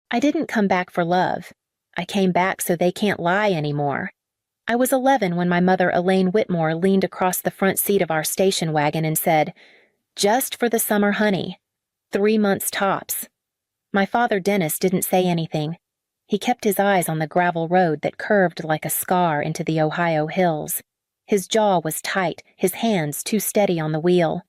I didn't come back for love. I came back so they can't lie anymore. I was 11 when my mother, Elaine Whitmore, leaned across the front seat of our station wagon and said, "Just for the summer, honey. 3 months tops." My father, Dennis, didn't say anything. He kept his eyes on the gravel road that curved like a scar into the Ohio hills. His jaw was tight, his hands too steady on the wheel.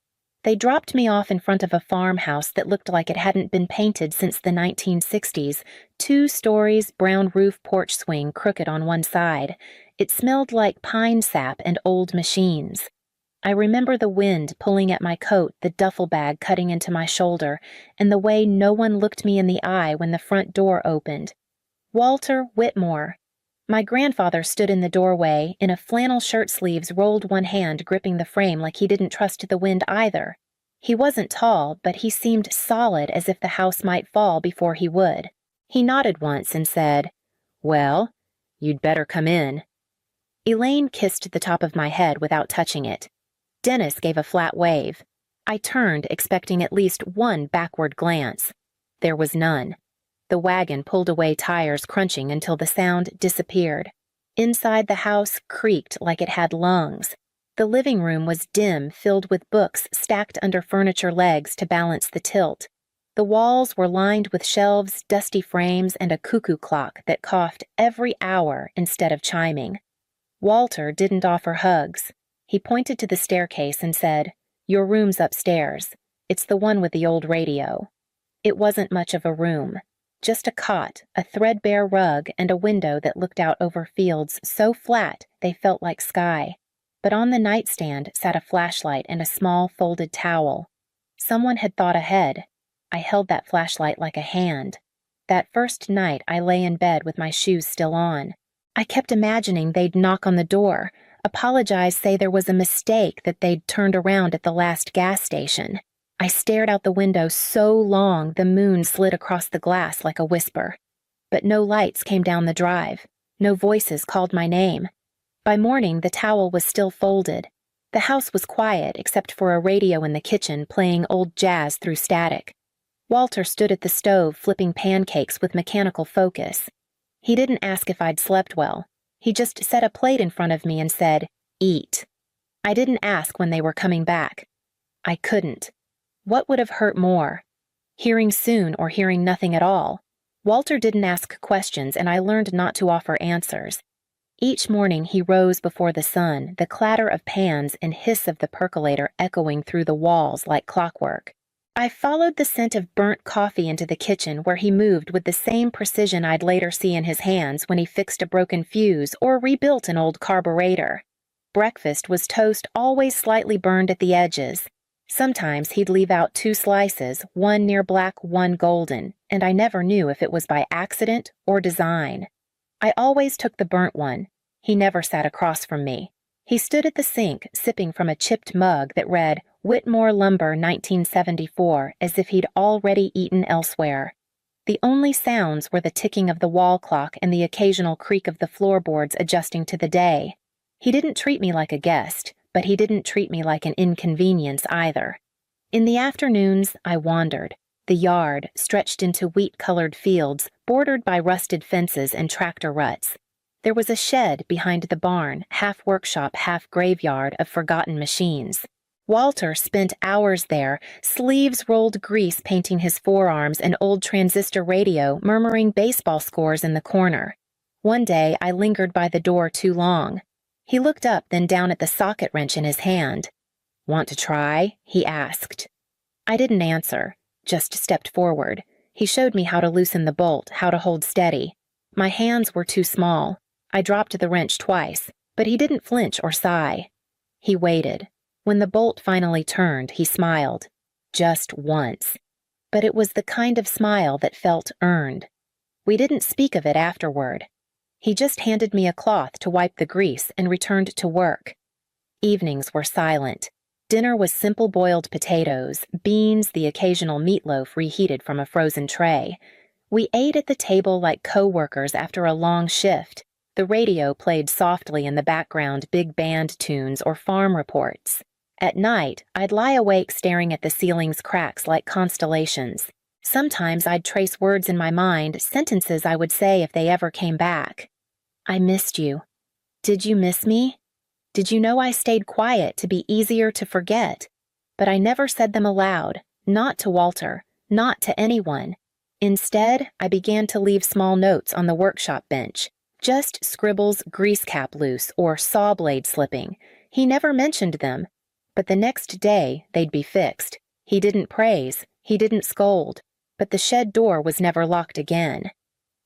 They dropped me off in front of a farmhouse that looked like it hadn't been painted since the 1960s, 2 stories, brown roof porch swing crooked on one side. It smelled like pine sap and old machines. I remember the wind pulling at my coat, the duffel bag cutting into my shoulder, and the way no one looked me in the eye when the front door opened. Walter Whitmore. My grandfather stood in the doorway, in a flannel shirt sleeves, rolled one hand gripping the frame like he didn't trust the wind either. He wasn't tall, but he seemed solid, as if the house might fall before he would. He nodded once and said, "Well, you'd better come in." Elaine kissed the top of my head without touching it. Dennis gave a flat wave. I turned, expecting at least one backward glance. There was none. The wagon pulled away, tires crunching until the sound disappeared. Inside the house creaked like it had lungs. The living room was dim, filled with books stacked under furniture legs to balance the tilt. The walls were lined with shelves, dusty frames, and a cuckoo clock that coughed every hour instead of chiming. Walter didn't offer hugs. He pointed to the staircase and said, "Your room's upstairs. It's the one with the old radio." It wasn't much of a room. Just a cot, a threadbare rug, and a window that looked out over fields so flat they felt like sky. But on the nightstand sat a flashlight and a small folded towel. Someone had thought ahead. I held that flashlight like a hand. That first night I lay in bed with my shoes still on. I kept imagining they'd knock on the door, apologize, say there was a mistake, that they'd turned around at the last gas station. I stared out the window so long the moon slid across the glass like a whisper. But no lights came down the drive. No voices called my name. By morning, the towel was still folded. The house was quiet except for a radio in the kitchen playing old jazz through static. Walter stood at the stove flipping pancakes with mechanical focus. He didn't ask if I'd slept well. He just set a plate in front of me and said, "Eat." I didn't ask when they were coming back. I couldn't. What would have hurt more? Hearing soon or hearing nothing at all? Walter didn't ask questions, and I learned not to offer answers. Each morning he rose before the sun, the clatter of pans and hiss of the percolator echoing through the walls like clockwork. I followed the scent of burnt coffee into the kitchen, where he moved with the same precision I'd later see in his hands when he fixed a broken fuse or rebuilt an old carburetor. Breakfast was toast always slightly burned at the edges. Sometimes he'd leave out 2 slices, one near black, one golden, and I never knew if it was by accident or design. I always took the burnt one. He never sat across from me. He stood at the sink, sipping from a chipped mug that read Whitmore Lumber 1974, as if he'd already eaten elsewhere. The only sounds were the ticking of the wall clock and the occasional creak of the floorboards adjusting to the day. He didn't treat me like a guest, but he didn't treat me like an inconvenience either. In the afternoons, I wandered. The yard stretched into wheat-colored fields, bordered by rusted fences and tractor ruts. There was a shed behind the barn, half workshop, half graveyard of forgotten machines. Walter spent hours there, sleeves rolled grease painting his forearms, an old transistor radio murmuring baseball scores in the corner. One day I lingered by the door too long. He looked up, then down at the socket wrench in his hand. "Want to try?" he asked. I didn't answer, just stepped forward. He showed me how to loosen the bolt, how to hold steady. My hands were too small. I dropped the wrench twice, but he didn't flinch or sigh. He waited. When the bolt finally turned, he smiled. Just once. But it was the kind of smile that felt earned. We didn't speak of it afterward. He just handed me a cloth to wipe the grease and returned to work. Evenings were silent. Dinner was simple boiled potatoes, beans, the occasional meatloaf reheated from a frozen tray. We ate at the table like co-workers after a long shift. The radio played softly in the background big band tunes or farm reports. At night, I'd lie awake staring at the ceiling's cracks like constellations. Sometimes I'd trace words in my mind, sentences I would say if they ever came back. I missed you. Did you miss me? Did you know I stayed quiet to be easier to forget? But I never said them aloud, not to Walter, not to anyone. Instead, I began to leave small notes on the workshop bench. Just scribbles, grease cap loose, or saw blade slipping. He never mentioned them. But the next day, they'd be fixed. He didn't praise, he didn't scold, but the shed door was never locked again.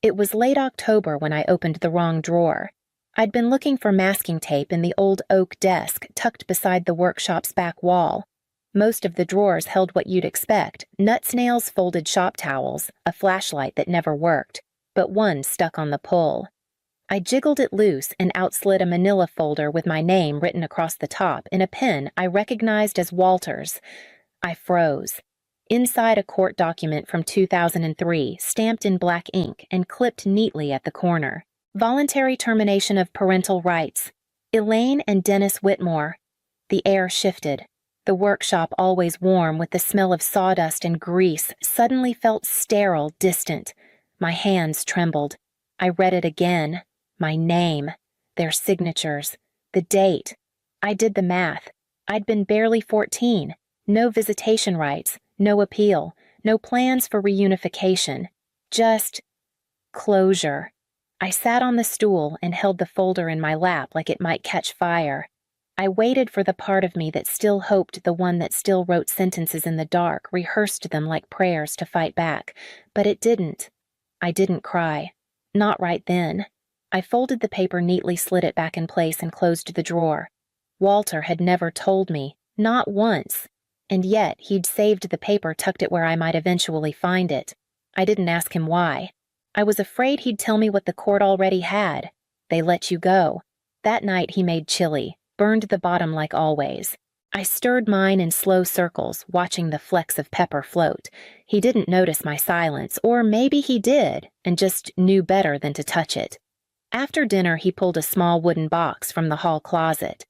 It was late October when I opened the wrong drawer. I'd been looking for masking tape in the old oak desk tucked beside the workshop's back wall. Most of the drawers held what you'd expect: nuts, nails, folded shop towels, a flashlight that never worked, but one stuck on the pull. I jiggled it loose and outslid a manila folder with my name written across the top in a pen I recognized as Walter's. I froze. Inside, a court document from 2003, stamped in black ink and clipped neatly at the corner. Voluntary termination of parental rights. Elaine and Dennis Whitmore. The air shifted. The workshop, always warm with the smell of sawdust and grease, suddenly felt sterile, distant. My hands trembled. I read it again. My name. Their signatures. The date. I did the math. I'd been barely 14. No visitation rights. No appeal. No plans for reunification. Just closure. I sat on the stool and held the folder in my lap like it might catch fire. I waited for the part of me that still hoped, the one that still wrote sentences in the dark, rehearsed them like prayers to fight back. But it didn't. I didn't cry. Not right then. I folded the paper neatly, slid it back in place, and closed the drawer. Walter had never told me, not once. And yet he'd saved the paper, tucked it where I might eventually find it. I didn't ask him why. I was afraid he'd tell me what the court already had. They let you go. That night he made chili, burned the bottom like always. I stirred mine in slow circles, watching the flecks of pepper float. He didn't notice my silence, or maybe he did, and just knew better than to touch it. After dinner, he pulled a small wooden box from the hall closet.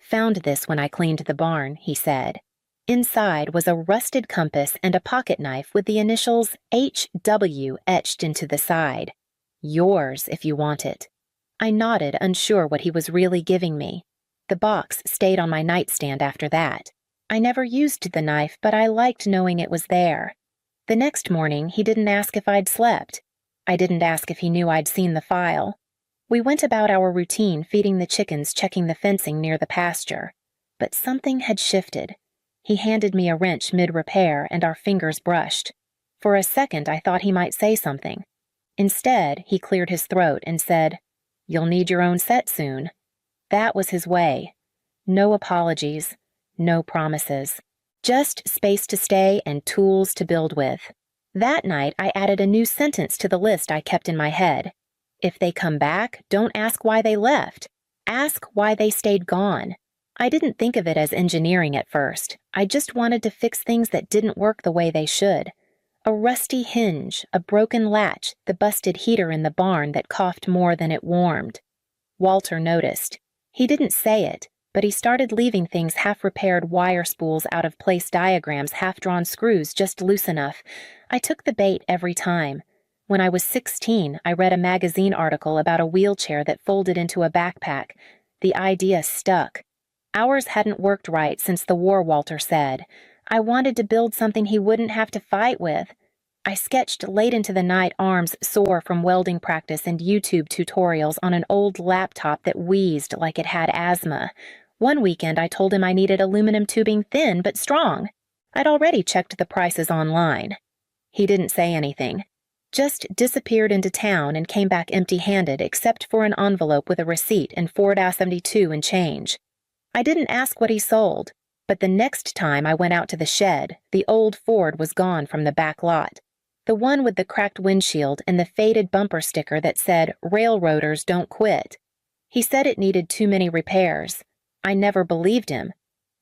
"Found this when I cleaned the barn," he said. Inside was a rusted compass and a pocket knife with the initials HW etched into the side. "Yours, if you want it." I nodded, unsure what he was really giving me. The box stayed on my nightstand after that. I never used the knife, but I liked knowing it was there. The next morning, he didn't ask if I'd slept. I didn't ask if he knew I'd seen the file. We went about our routine, feeding the chickens, checking the fencing near the pasture. But something had shifted. He handed me a wrench mid-repair, and our fingers brushed. For a second, I thought he might say something. Instead, he cleared his throat and said, "You'll need your own set soon." That was his way. No apologies, no promises. Just space to stay and tools to build with. That night, I added a new sentence to the list I kept in my head. If they come back, don't ask why they left. Ask why they stayed gone. I didn't think of it as engineering at first. I just wanted to fix things that didn't work the way they should. A rusty hinge, a broken latch, the busted heater in the barn that coughed more than it warmed. Walter noticed. He didn't say it, but he started leaving things: half-repaired wire spools, out-of-place diagrams, half-drawn screws just loose enough. I took the bait every time. When I was 16, I read a magazine article about a wheelchair that folded into a backpack. The idea stuck. Ours hadn't worked right since the war, Walter said. I wanted to build something he wouldn't have to fight with. I sketched late into the night, arms sore from welding practice and YouTube tutorials on an old laptop that wheezed like it had asthma. One weekend I told him I needed aluminum tubing, thin but strong. I'd already checked the prices online. He didn't say anything. Just disappeared into town and came back empty-handed except for an envelope with a receipt and $4.72 in change. I didn't ask what he sold, but the next time I went out to the shed, the old Ford was gone from the back lot. The one with the cracked windshield and the faded bumper sticker that said, "Railroaders don't quit." He said it needed too many repairs. I never believed him.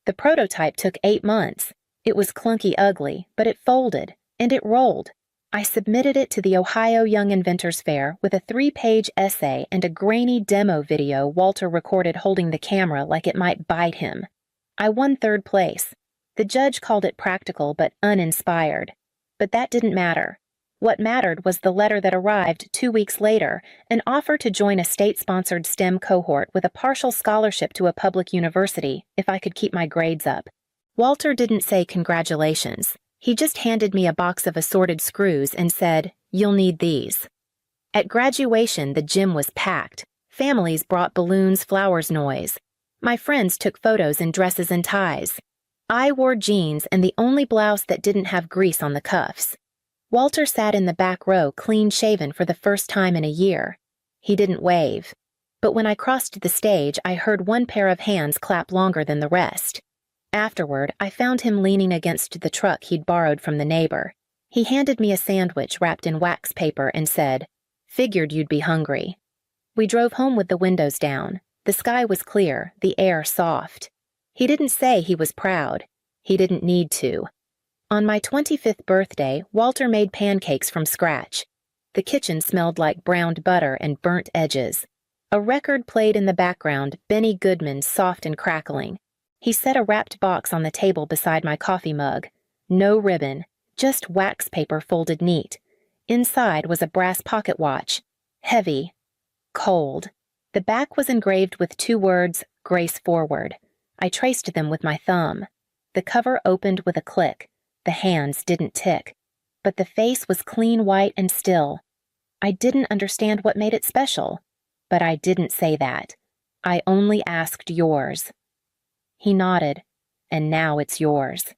The prototype took 8 months. It was clunky ugly, but it folded, and it rolled. I submitted it to the Ohio Young Inventors Fair with a 3-page essay and a grainy demo video Walter recorded holding the camera like it might bite him. I won 3rd place. The judge called it practical but uninspired. But that didn't matter. What mattered was the letter that arrived 2 weeks later, an offer to join a state-sponsored STEM cohort with a partial scholarship to a public university if I could keep my grades up. Walter didn't say congratulations. He just handed me a box of assorted screws and said, "You'll need these." At graduation, the gym was packed. Families brought balloons, flowers, noise. My friends took photos in dresses and ties. I wore jeans and the only blouse that didn't have grease on the cuffs. Walter sat in the back row, clean-shaven for the first time in a year. He didn't wave. But when I crossed the stage, I heard one pair of hands clap longer than the rest. Afterward, I found him leaning against the truck he'd borrowed from the neighbor. He handed me a sandwich wrapped in wax paper and said, "Figured you'd be hungry." We drove home with the windows down. The sky was clear, the air soft. He didn't say he was proud. He didn't need to. On my 25th birthday, Walter made pancakes from scratch. The kitchen smelled like browned butter and burnt edges. A record played in the background, Benny Goodman's Soft and Crackling. He set a wrapped box on the table beside my coffee mug. No ribbon, just wax paper folded neat. Inside was a brass pocket watch. Heavy. Cold. The back was engraved with 2 words, "Grace Forward." I traced them with my thumb. The cover opened with a click. The hands didn't tick. But the face was clean white and still. I didn't understand what made it special. But I didn't say that. I only asked yours. He nodded, and now it's yours.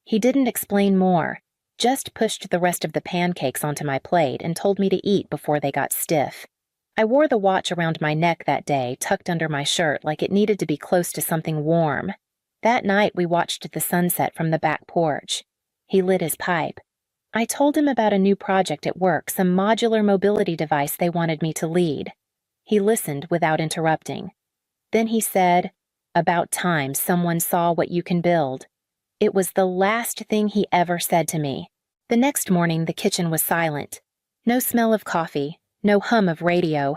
He didn't explain more, just pushed the rest of the pancakes onto my plate and told me to eat before they got stiff. I wore the watch around my neck that day, tucked under my shirt like it needed to be close to something warm. That night we watched the sunset from the back porch. He lit his pipe. I told him about a new project at work, some modular mobility device they wanted me to lead. He listened without interrupting. Then he said, "About time someone saw what you can build." It was the last thing he ever said to me. The next morning the kitchen was silent. No smell of coffee, no hum of radio.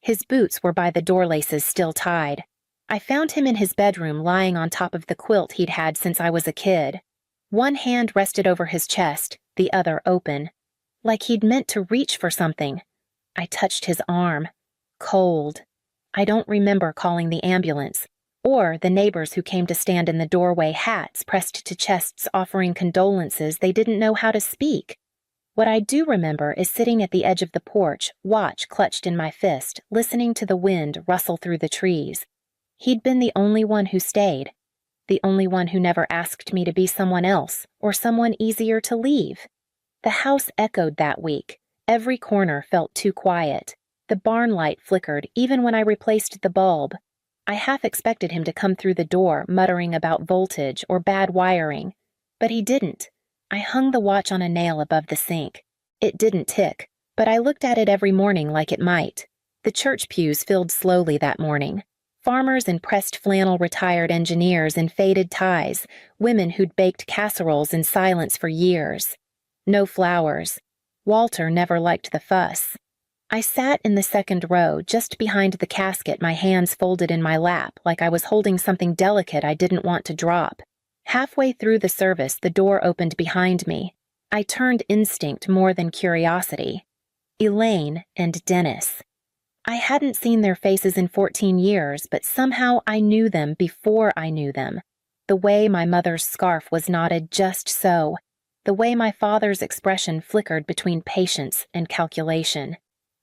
His boots were by the door laces still tied. I found him in his bedroom lying on top of the quilt he'd had since I was a kid. One hand rested over his chest, the other open. Like he'd meant to reach for something. I touched his arm. Cold. I don't remember calling the ambulance, or the neighbors who came to stand in the doorway, hats pressed to chests offering condolences they didn't know how to speak. What I do remember is sitting at the edge of the porch, watch clutched in my fist, listening to the wind rustle through the trees. He'd been the only one who stayed, the only one who never asked me to be someone else or someone easier to leave. The house echoed that week. Every corner felt too quiet. The barn light flickered even when I replaced the bulb. I half expected him to come through the door muttering about voltage or bad wiring, but he didn't. I hung the watch on a nail above the sink. It didn't tick, but I looked at it every morning like it might. The church pews filled slowly that morning. Farmers in pressed flannel, retired engineers in faded ties, women who'd baked casseroles in silence for years. No flowers. Walter never liked the fuss. I sat in the second row, just behind the casket, my hands folded in my lap like I was holding something delicate I didn't want to drop. Halfway through the service, the door opened behind me. I turned instinct more than curiosity. Elaine and Dennis. I hadn't seen their faces in 14 years, but somehow I knew them before I knew them. The way my mother's scarf was knotted just so. The way my father's expression flickered between patience and calculation.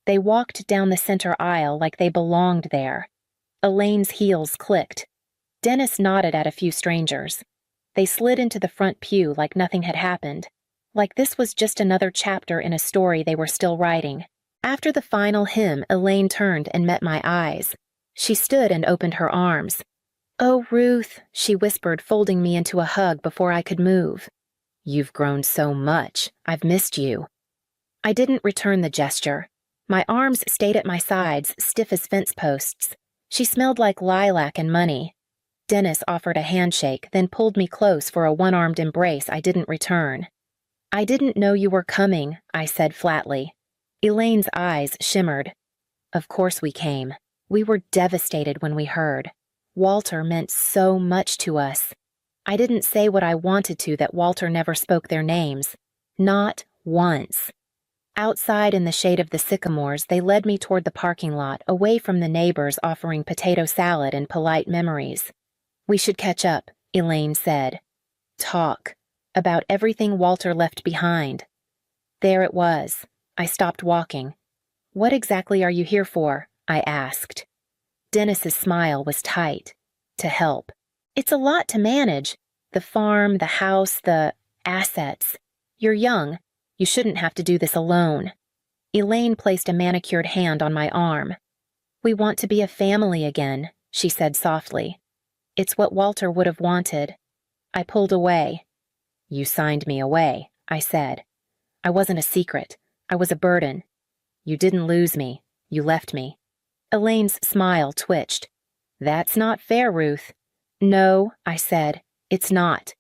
They walked down the center aisle like they belonged there. Elaine's heels clicked. Dennis nodded at a few strangers. They slid into the front pew like nothing had happened. Like this was just another chapter in a story they were still writing. After the final hymn, Elaine turned and met my eyes. She stood and opened her arms. "Oh, Ruth," she whispered, folding me into a hug before I could move. "You've grown so much. I've missed you." I didn't return the gesture. My arms stayed at my sides, stiff as fence posts. She smelled like lilac and money. Dennis offered a handshake, then pulled me close for a one-armed embrace I didn't return. "I didn't know you were coming," I said flatly. Elaine's eyes shimmered. "Of course we came. We were devastated when we heard. Walter meant so much to us." I didn't say what I wanted to that Walter never spoke their names. Not once. Outside in the shade of the sycamores, they led me toward the parking lot, away from the neighbors offering potato salad and polite memories. "We should catch up," Elaine said. "Talk. About everything Walter left behind." There it was. I stopped walking. "What exactly are you here for?" I asked. Dennis's smile was tight. "To help. It's a lot to manage. The farm, the house, the assets. You're young. You shouldn't have to do this alone." Elaine placed a manicured hand on my arm. "We want to be a family again," she said softly. "It's what Walter would have wanted." I pulled away. "You signed me away," I said. "I wasn't a secret. I was a burden. You didn't lose me. You left me." Elaine's smile twitched. "That's not fair, Ruth." "No," I said. "It's not."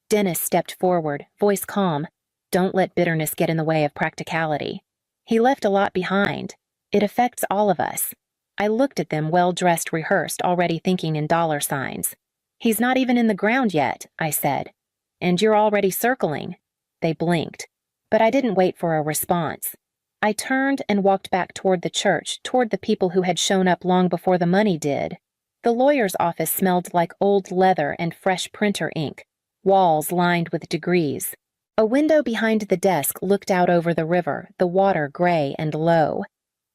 Dennis stepped forward, voice calm. "Don't let bitterness get in the way of practicality. He left a lot behind. It affects all of us." I looked at them, well-dressed, rehearsed, already thinking in dollar signs. "He's not even in the ground yet," I said. "And you're already circling." They blinked. But I didn't wait for a response. I turned and walked back toward the church, toward the people who had shown up long before the money did. The lawyer's office smelled like old leather and fresh printer ink, walls lined with degrees. A window behind the desk looked out over the river, the water gray and low.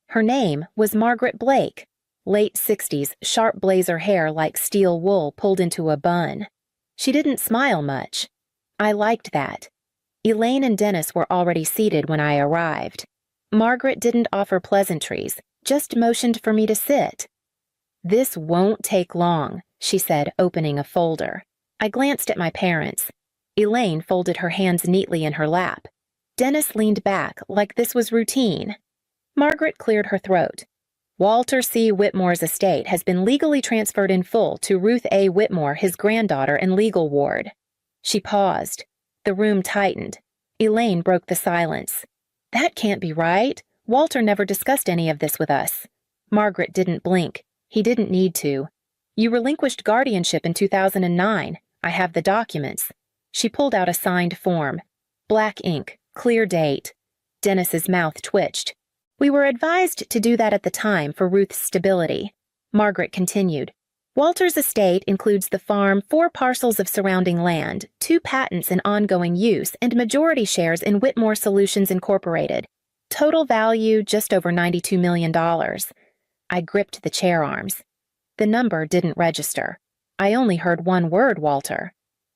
Her name was Margaret Blake, late 60s, sharp blazer hair like steel wool pulled into a bun. She didn't smile much. I liked that. Elaine and Dennis were already seated when I arrived. Margaret didn't offer pleasantries, just motioned for me to sit. "This won't take long," she said, opening a folder. I glanced at my parents. Elaine folded her hands neatly in her lap. Dennis leaned back like this was routine. Margaret cleared her throat. "Walter C. Whitmore's estate has been legally transferred in full to Ruth A. Whitmore, his granddaughter and legal ward." She paused. The room tightened. Elaine broke the silence. "That can't be right. Walter never discussed any of this with us." Margaret didn't blink. He didn't need to. "You relinquished guardianship in 2009. I have the documents." She pulled out a signed form. Black ink, clear date. Dennis's mouth twitched. "We were advised to do that at the time for Ruth's stability." Margaret continued. "Walter's estate includes the farm, 4 parcels of surrounding land, 2 patents in ongoing use, and majority shares in Whitmore Solutions Incorporated. Total value just over $92 million. I gripped the chair arms. The number didn't register. I only heard one word, Walter.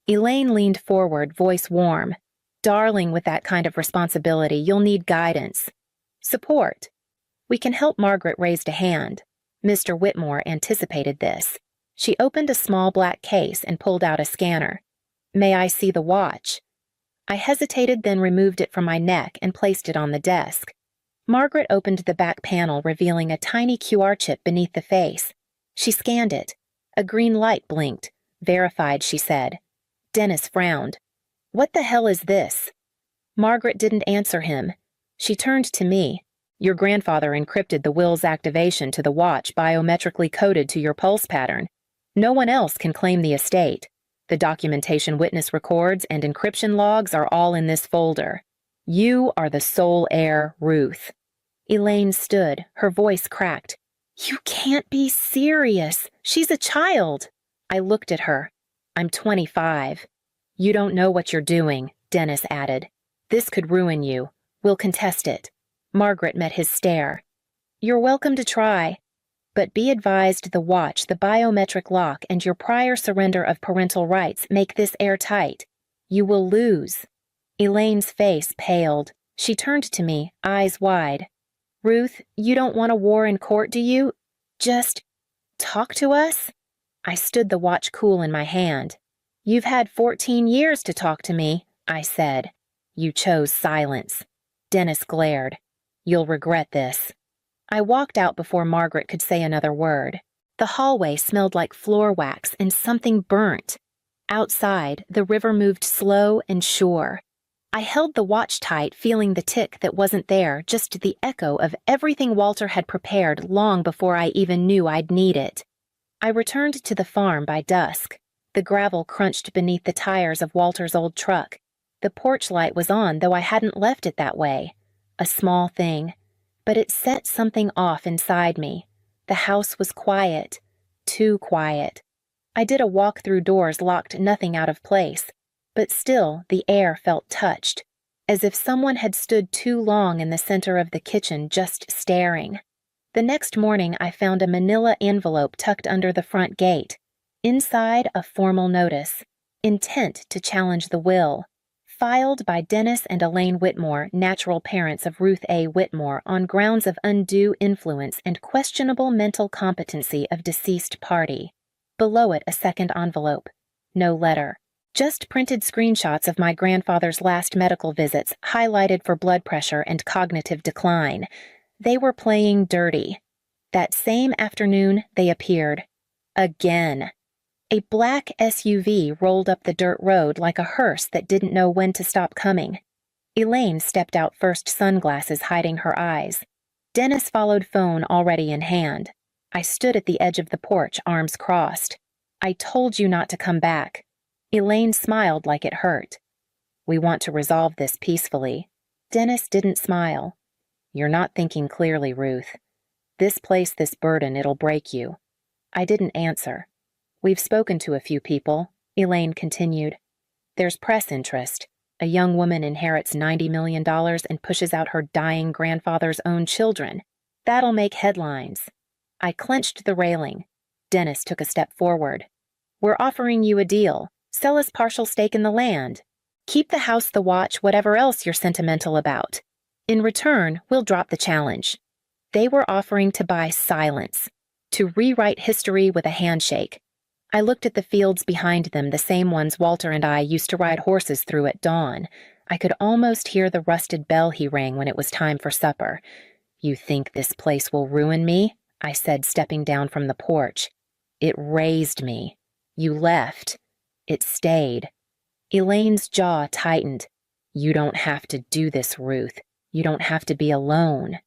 Elaine leaned forward, voice warm. "Darling, with that kind of responsibility, you'll need guidance. Support." "We can help." Margaret raised a hand. Mr. Whitmore anticipated this. She opened a small black case and pulled out a scanner. "May I see the watch?" I hesitated, then removed it from my neck and placed it on the desk. Margaret opened the back panel, revealing a tiny QR chip beneath the face. She scanned it. A green light blinked. "Verified," she said. Dennis frowned. "What the hell is this?" Margaret didn't answer him. She turned to me. "Your grandfather encrypted the will's activation to the watch biometrically coded to your pulse pattern. No one else can claim the estate. The documentation, witness records, and encryption logs are all in this folder. You are the sole heir, Ruth." Elaine stood, her voice cracked. "You can't be serious. She's a child." I looked at her. "I'm 25. "You don't know what you're doing," Dennis added. "This could ruin you. We'll contest it." Margaret met his stare. "You're welcome to try. But be advised the watch, the biometric lock, and your prior surrender of parental rights make this airtight. You will lose." Elaine's face paled. She turned to me, eyes wide. "Ruth, you don't want a war in court, do you? Just talk to us?" I stood the watch cool in my hand. "You've had 14 years to talk to me," I said. "You chose silence." Dennis glared. "You'll regret this." I walked out before Margaret could say another word. The hallway smelled like floor wax and something burnt. Outside, the river moved slow and sure. I held the watch tight, feeling the tick that wasn't there, just the echo of everything Walter had prepared long before I even knew I'd need it. I returned to the farm by dusk. The gravel crunched beneath the tires of Walter's old truck. The porch light was on, though I hadn't left it that way. A small thing, but it set something off inside me. The house was quiet, too quiet. I did a walk through doors, locked nothing out of place, but still the air felt touched, as if someone had stood too long in the center of the kitchen just staring. The next morning I found a manila envelope tucked under the front gate. Inside, a formal notice, intent to challenge the will, filed by Dennis and Elaine Whitmore, natural parents of Ruth A. Whitmore, on grounds of undue influence and questionable mental competency of deceased party. Below it, a second envelope. No letter. Just printed screenshots of my grandfather's last medical visits, highlighted for blood pressure and cognitive decline. They were playing dirty. That same afternoon, they appeared. Again. A black SUV rolled up the dirt road like a hearse that didn't know when to stop coming. Elaine stepped out first, sunglasses hiding her eyes. Dennis followed, phone already in hand. I stood at the edge of the porch, arms crossed. I told you not to come back. Elaine smiled like it hurt. We want to resolve this peacefully. Dennis didn't smile. You're not thinking clearly, Ruth. This place, this burden, it'll break you. I didn't answer. We've spoken to a few people, Elaine continued. There's press interest. A young woman inherits $90 million and pushes out her dying grandfather's own children. That'll make headlines. I clenched the railing. Dennis took a step forward. We're offering you a deal. Sell us partial stake in the land. Keep the house, the watch, whatever else you're sentimental about. In return, we'll drop the challenge. They were offering to buy silence, to rewrite history with a handshake. I looked at the fields behind them, the same ones Walter and I used to ride horses through at dawn. I could almost hear the rusted bell he rang when it was time for supper. You think this place will ruin me? I said, stepping down from the porch. It raised me. You left. It stayed. Elaine's jaw tightened. You don't have to do this, Ruth. You don't have to be alone.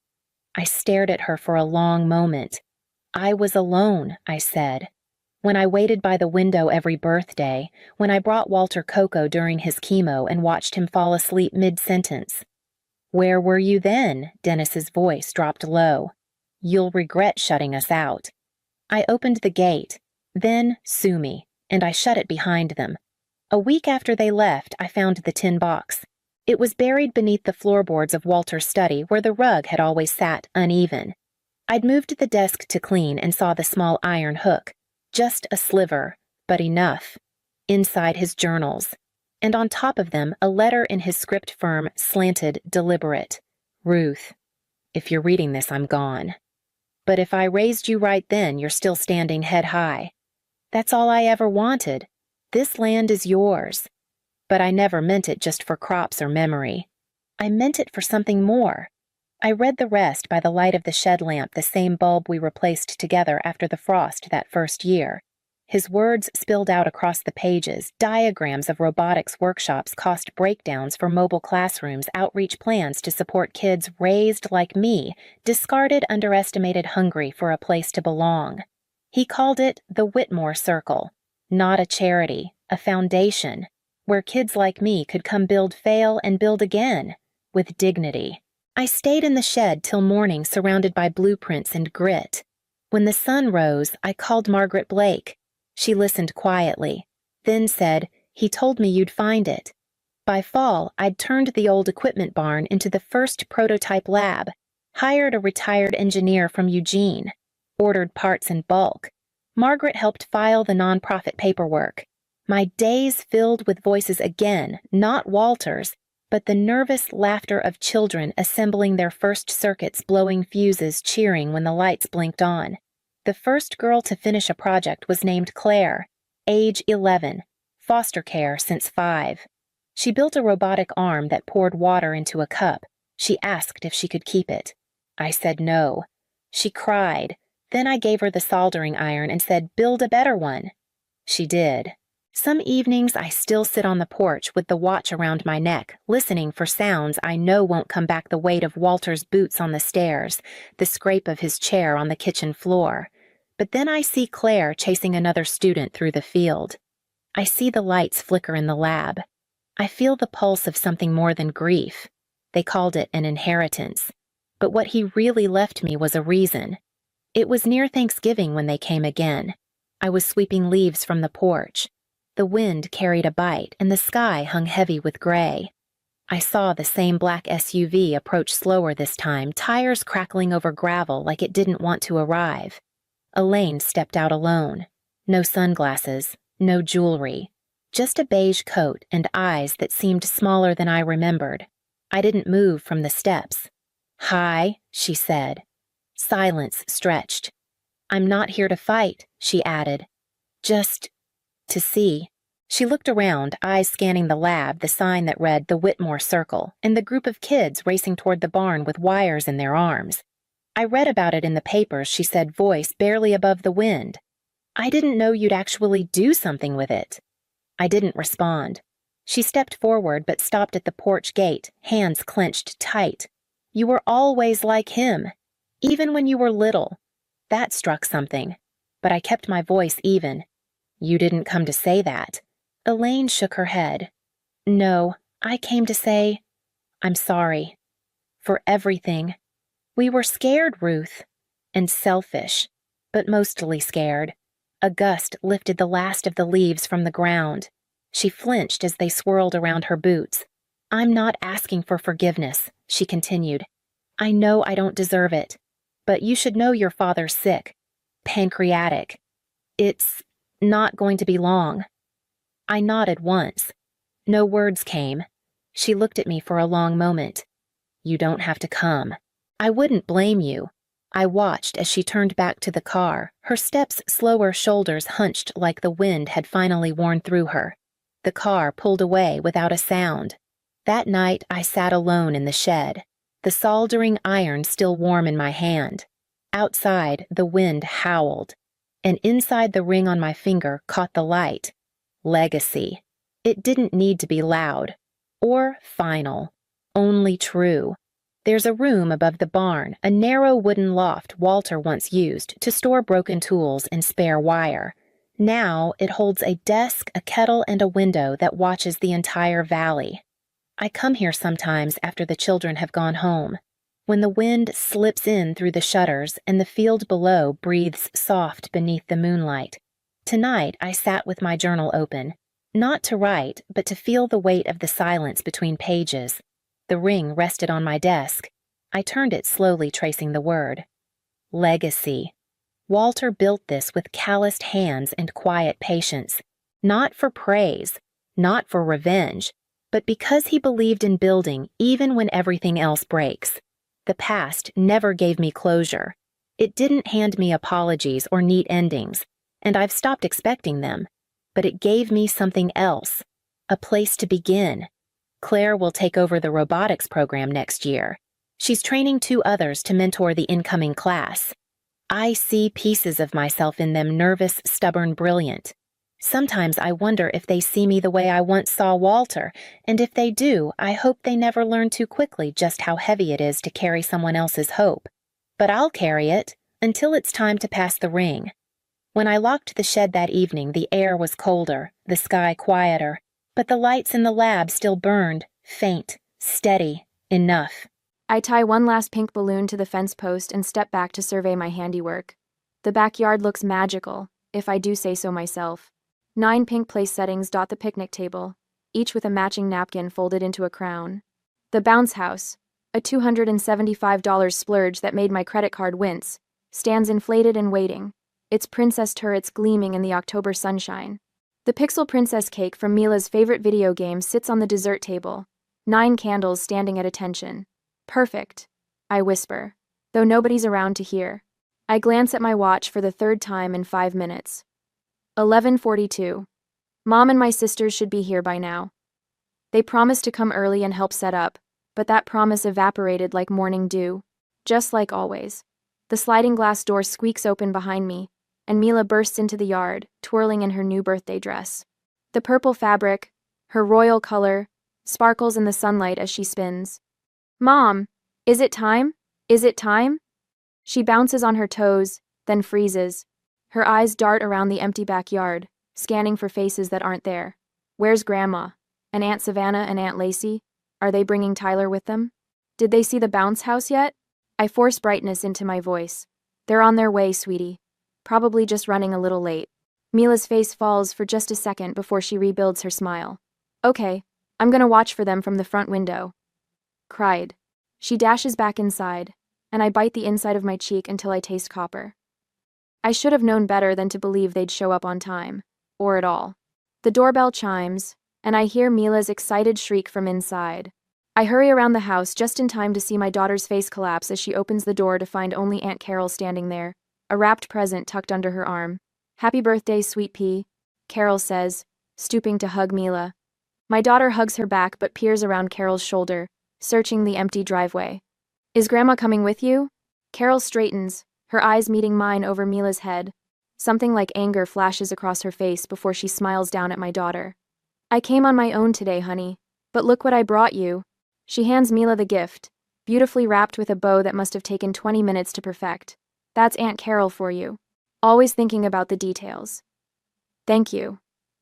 I stared at her for a long moment. I was alone, I said. When I waited by the window every birthday, when I brought Walter cocoa during his chemo and watched him fall asleep mid-sentence. Where were you then? Dennis's voice dropped low. You'll regret shutting us out. I opened the gate. Then, sue me, and I shut it behind them. A week after they left, I found the tin box. It was buried beneath the floorboards of Walter's study, where the rug had always sat uneven. I'd moved the desk to clean and saw the small iron hook. Just a sliver, but enough. Inside, his journals. And on top of them, a letter in his script firm, slanted, deliberate. Ruth, if you're reading this, I'm gone. But if I raised you right then, you're still standing head high. That's all I ever wanted. This land is yours. But I never meant it just for crops or memory. I meant it for something more. I read the rest by the light of the shed lamp, the same bulb we replaced together after the frost that first year. His words spilled out across the pages, diagrams of robotics workshops, cost breakdowns for mobile classrooms, outreach plans to support kids raised like me, discarded, underestimated, hungry for a place to belong. He called it the Whitmore Circle, not a charity, a foundation, where kids like me could come build, fail, and build again, with dignity. I stayed in the shed till morning, surrounded by blueprints and grit. When the sun rose, I called Margaret Blake. She listened quietly, then said, "He told me you'd find it." By fall, I'd turned the old equipment barn into the first prototype lab, hired a retired engineer from Eugene, ordered parts in bulk. Margaret helped file the nonprofit paperwork. My days filled with voices again, not Walter's, but the nervous laughter of children assembling their first circuits, blowing fuses, cheering when the lights blinked on. The first girl to finish a project was named Claire, age 11, foster care since 5. She built a robotic arm that poured water into a cup. She asked if she could keep it. I said no. She cried. Then I gave her the soldering iron and said, "Build a better one." She did. Some evenings I still sit on the porch with the watch around my neck, listening for sounds I know won't come back: the weight of Walter's boots on the stairs, the scrape of his chair on the kitchen floor. But then I see Claire chasing another student through the field. I see the lights flicker in the lab. I feel the pulse of something more than grief. They called it an inheritance. But what he really left me was a reason. It was near Thanksgiving when they came again. I was sweeping leaves from the porch. The wind carried a bite, and the sky hung heavy with gray. I saw the same black SUV approach slower this time, tires crackling over gravel like it didn't want to arrive. Elaine stepped out alone. No sunglasses, no jewelry. Just a beige coat and eyes that seemed smaller than I remembered. I didn't move from the steps. "Hi," she said. Silence stretched. "I'm not here to fight," she added. "Just to see." She looked around, eyes scanning the lab, the sign that read the Whitmore Circle, and the group of kids racing toward the barn with wires in their arms. "I read about it in the papers," she said, voice barely above the wind. "I didn't know you'd actually do something with it." I didn't respond. She stepped forward but stopped at the porch gate, hands clenched tight. "You were always like him, even when you were little." That struck something, but I kept my voice even. "You didn't come to say that." Elaine shook her head. "No, I came to say, I'm sorry. For everything. We were scared, Ruth. And selfish. But mostly scared." A gust lifted the last of the leaves from the ground. She flinched as they swirled around her boots. "I'm not asking for forgiveness," she continued. "I know I don't deserve it. But you should know your father's sick. Pancreatic. It's not going to be long." I nodded once. No words came. She looked at me for a long moment. "You don't have to come. I wouldn't blame you." I watched as she turned back to the car, her steps slower, shoulders hunched like the wind had finally worn through her. The car pulled away without a sound. That night I sat alone in the shed, the soldering iron still warm in my hand. Outside, the wind howled, and inside the ring on my finger caught the light. Legacy. It didn't need to be loud. Or final. Only true. There's a room above the barn, a narrow wooden loft Walter once used to store broken tools and spare wire. Now it holds a desk, a kettle, and a window that watches the entire valley. I come here sometimes after the children have gone home, when the wind slips in through the shutters and the field below breathes soft beneath the moonlight. Tonight I sat with my journal open, not to write, but to feel the weight of the silence between pages. The ring rested on my desk. I turned it slowly, tracing the word. Legacy. Walter built this with calloused hands and quiet patience, not for praise, not for revenge, but because he believed in building even when everything else breaks. The past never gave me closure. It didn't hand me apologies or neat endings, and I've stopped expecting them. But it gave me something else, a place to begin. Claire will take over the robotics program next year. She's training 2 others to mentor the incoming class. I see pieces of myself in them, nervous, stubborn, brilliant. Sometimes I wonder if they see me the way I once saw Walter, and if they do, I hope they never learn too quickly just how heavy it is to carry someone else's hope. But I'll carry it until it's time to pass the ring. When I locked the shed that evening, the air was colder, the sky quieter, but the lights in the lab still burned, faint, steady, enough. I tie one last pink balloon to the fence post and step back to survey my handiwork. The backyard looks magical, if I do say so myself. 9 pink place settings dot the picnic table, each with a matching napkin folded into a crown. The bounce house, a $275 splurge that made my credit card wince, stands inflated and waiting, its princess turrets gleaming in the October sunshine. The Pixel Princess cake from Mila's favorite video game sits on the dessert table, 9 candles standing at attention. Perfect, I whisper, though nobody's around to hear. I glance at my watch for the 3rd time in 5 minutes. 11:42. Mom and my sisters should be here by now. They promised to come early and help set up, but that promise evaporated like morning dew. Just like always. The sliding glass door squeaks open behind me, and Mila bursts into the yard, twirling in her new birthday dress. The purple fabric, her royal color, sparkles in the sunlight as she spins. Mom, is it time? Is it time? She bounces on her toes, then freezes. Her eyes dart around the empty backyard, scanning for faces that aren't there. Where's Grandma? And Aunt Savannah and Aunt Lacey? Are they bringing Tyler with them? Did they see the bounce house yet? I force brightness into my voice. They're on their way, sweetie. Probably just running a little late. Mila's face falls for just a second before she rebuilds her smile. Okay, I'm gonna watch for them from the front window. Cried. She dashes back inside, and I bite the inside of my cheek until I taste copper. I should have known better than to believe they'd show up on time, or at all. The doorbell chimes, and I hear Mila's excited shriek from inside. I hurry around the house just in time to see my daughter's face collapse as she opens the door to find only Aunt Carol standing there, a wrapped present tucked under her arm. Happy birthday, sweet pea, Carol says, stooping to hug Mila. My daughter hugs her back but peers around Carol's shoulder, searching the empty driveway. Is Grandma coming with you? Carol straightens, her eyes meeting mine over Mila's head. Something like anger flashes across her face before she smiles down at my daughter. I came on my own today, honey, but look what I brought you. She hands Mila the gift, beautifully wrapped with a bow that must have taken 20 minutes to perfect. That's Aunt Carol for you. Always thinking about the details. Thank you,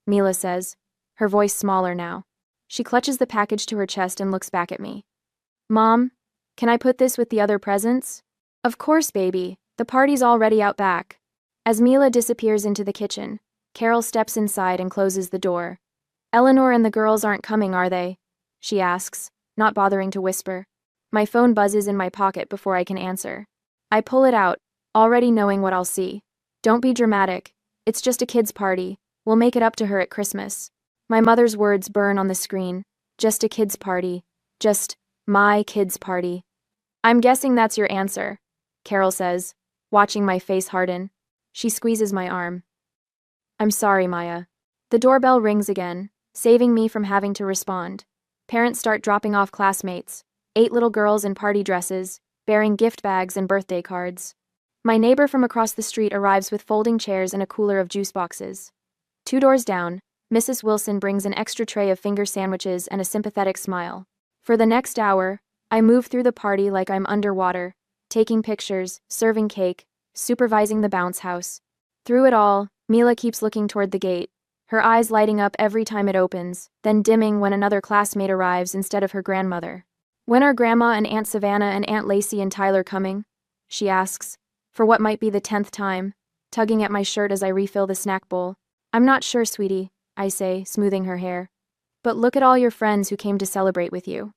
Mila says, her voice smaller now. She clutches the package to her chest and looks back at me. Mom, can I put this with the other presents? Of course, baby. The party's already out back. As Mila disappears into the kitchen, Carol steps inside and closes the door. Eleanor and the girls aren't coming, are they? She asks, not bothering to whisper. My phone buzzes in my pocket before I can answer. I pull it out, already knowing what I'll see. Don't be dramatic. It's just a kid's party. We'll make it up to her at Christmas. My mother's words burn on the screen. Just a kid's party. Just my kid's party. I'm guessing that's your answer, Carol says, watching my face harden. She squeezes my arm. I'm sorry, Maya. The doorbell rings again, saving me from having to respond. Parents start dropping off classmates, 8 little girls in party dresses, bearing gift bags and birthday cards. My neighbor from across the street arrives with folding chairs and a cooler of juice boxes. 2 doors down, Mrs. Wilson brings an extra tray of finger sandwiches and a sympathetic smile. For the next hour, I move through the party like I'm underwater, taking pictures, serving cake, supervising the bounce house. Through it all, Mila keeps looking toward the gate, her eyes lighting up every time it opens, then dimming when another classmate arrives instead of her grandmother. When are Grandma and Aunt Savannah and Aunt Lacey and Tyler coming? She asks, for what might be the 10th time, tugging at my shirt as I refill the snack bowl. I'm not sure, sweetie, I say, smoothing her hair. But look at all your friends who came to celebrate with you.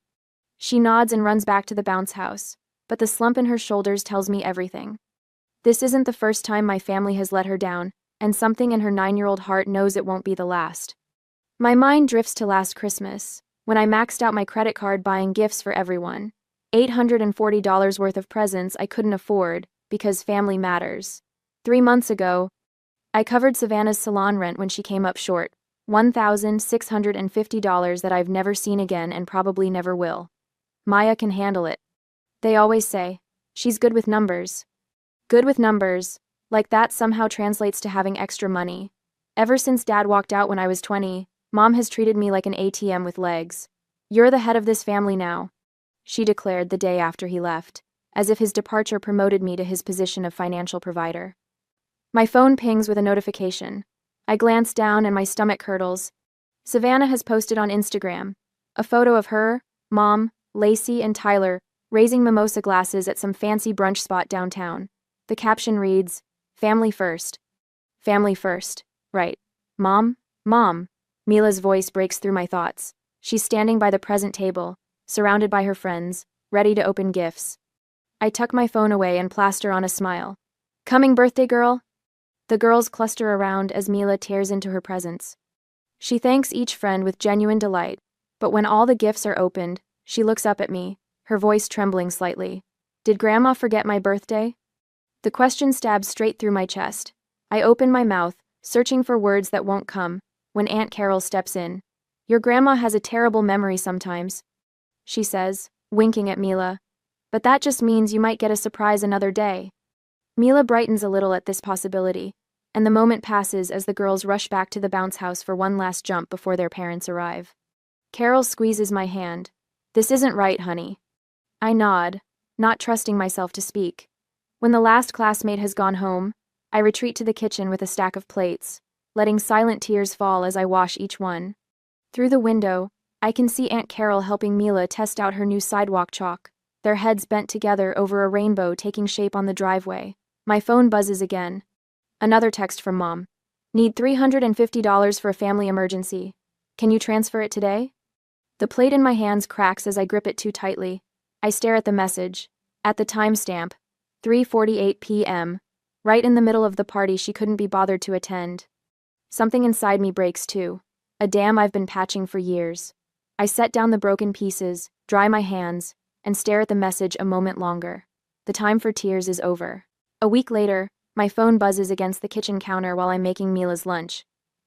She nods and runs back to the bounce house, but the slump in her shoulders tells me everything. This isn't the first time my family has let her down, and something in her 9-year-old heart knows it won't be the last. My mind drifts to last Christmas, when I maxed out my credit card buying gifts for everyone. $840 worth of presents I couldn't afford, because family matters. 3 months ago, I covered Savannah's salon rent when she came up short, $1,650 that I've never seen again and probably never will. Maya can handle it. They always say, she's good with numbers. Good with numbers, like that somehow translates to having extra money. Ever since Dad walked out when I was 20, Mom has treated me like an ATM with legs. You're the head of this family now, she declared the day after he left, as if his departure promoted me to his position of financial provider. My phone pings with a notification. I glance down and my stomach curdles. Savannah has posted on Instagram a photo of her, Mom, Lacey, and Tyler raising mimosa glasses at some fancy brunch spot downtown. The caption reads, Family first. Family first. Right. Mom? Mom. Mila's voice breaks through my thoughts. She's standing by the present table, surrounded by her friends, ready to open gifts. I tuck my phone away and plaster on a smile. Coming, birthday girl? The girls cluster around as Mila tears into her presents. She thanks each friend with genuine delight, but when all the gifts are opened, she looks up at me, her voice trembling slightly. Did Grandma forget my birthday? The question stabs straight through my chest. I open my mouth, searching for words that won't come, when Aunt Carol steps in. Your grandma has a terrible memory sometimes, she says, winking at Mila. But that just means you might get a surprise another day. Mila brightens a little at this possibility, and the moment passes as the girls rush back to the bounce house for one last jump before their parents arrive. Carol squeezes my hand. This isn't right, honey. I nod, not trusting myself to speak. When the last classmate has gone home, I retreat to the kitchen with a stack of plates, letting silent tears fall as I wash each one. Through the window, I can see Aunt Carol helping Mila test out her new sidewalk chalk, their heads bent together over a rainbow taking shape on the driveway. My phone buzzes again. Another text from Mom. Need $350 for a family emergency. Can you transfer it today? The plate in my hands cracks as I grip it too tightly. I stare at the message. At the timestamp, 3:48 p.m., right in the middle of the party she couldn't be bothered to attend. Something inside me breaks too. A dam I've been patching for years. I set down the broken pieces, dry my hands, and stare at the message a moment longer. The time for tears is over. A week later, my phone buzzes against the kitchen counter while I'm making Mila's lunch.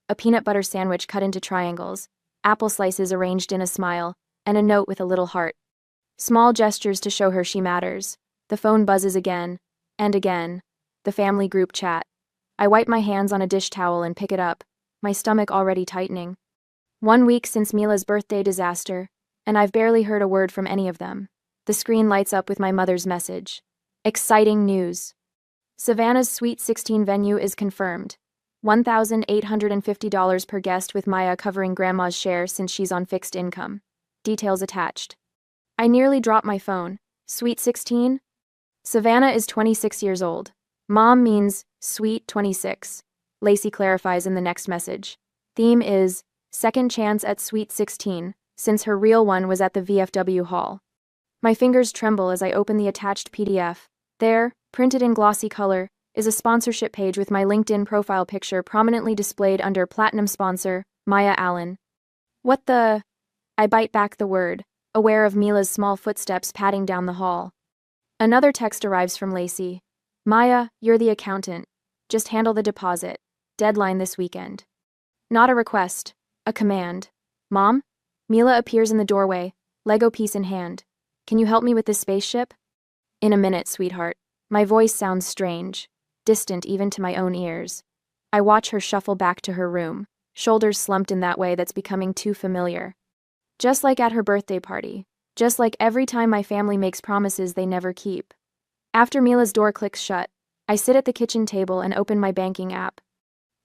A peanut butter sandwich cut into triangles, apple slices arranged in a smile, and a note with a little heart. Small gestures to show her she matters. The phone buzzes again, and again. The family group chat. I wipe my hands on a dish towel and pick it up, my stomach already tightening. 1 week since Mila's birthday disaster, and I've barely heard a word from any of them. The screen lights up with my mother's message. Exciting news. Savannah's Sweet 16 venue is confirmed. $1,850 per guest with Maya covering Grandma's share since she's on fixed income. Details attached. I nearly dropped my phone. Sweet 16? Savannah is 26 years old. Mom means sweet 26. Lacey clarifies in the next message. Theme is second chance at Sweet 16, since her real one was at the VFW hall. My fingers tremble as I open the attached PDF. There, printed in glossy color, is a sponsorship page with my LinkedIn profile picture prominently displayed under Platinum Sponsor, Maya Allen. What the? I bite back the word, aware of Mila's small footsteps padding down the hall. Another text arrives from Lacey. Maya, you're the accountant. Just handle the deposit. Deadline this weekend. Not a request, a command. Mom? Mila appears in the doorway, Lego piece in hand. Can you help me with this spaceship? In a minute, sweetheart. My voice sounds strange, distant even to my own ears. I watch her shuffle back to her room, shoulders slumped in that way that's becoming too familiar. Just like at her birthday party. Just like every time my family makes promises they never keep. After Mila's door clicks shut, I sit at the kitchen table and open my banking app.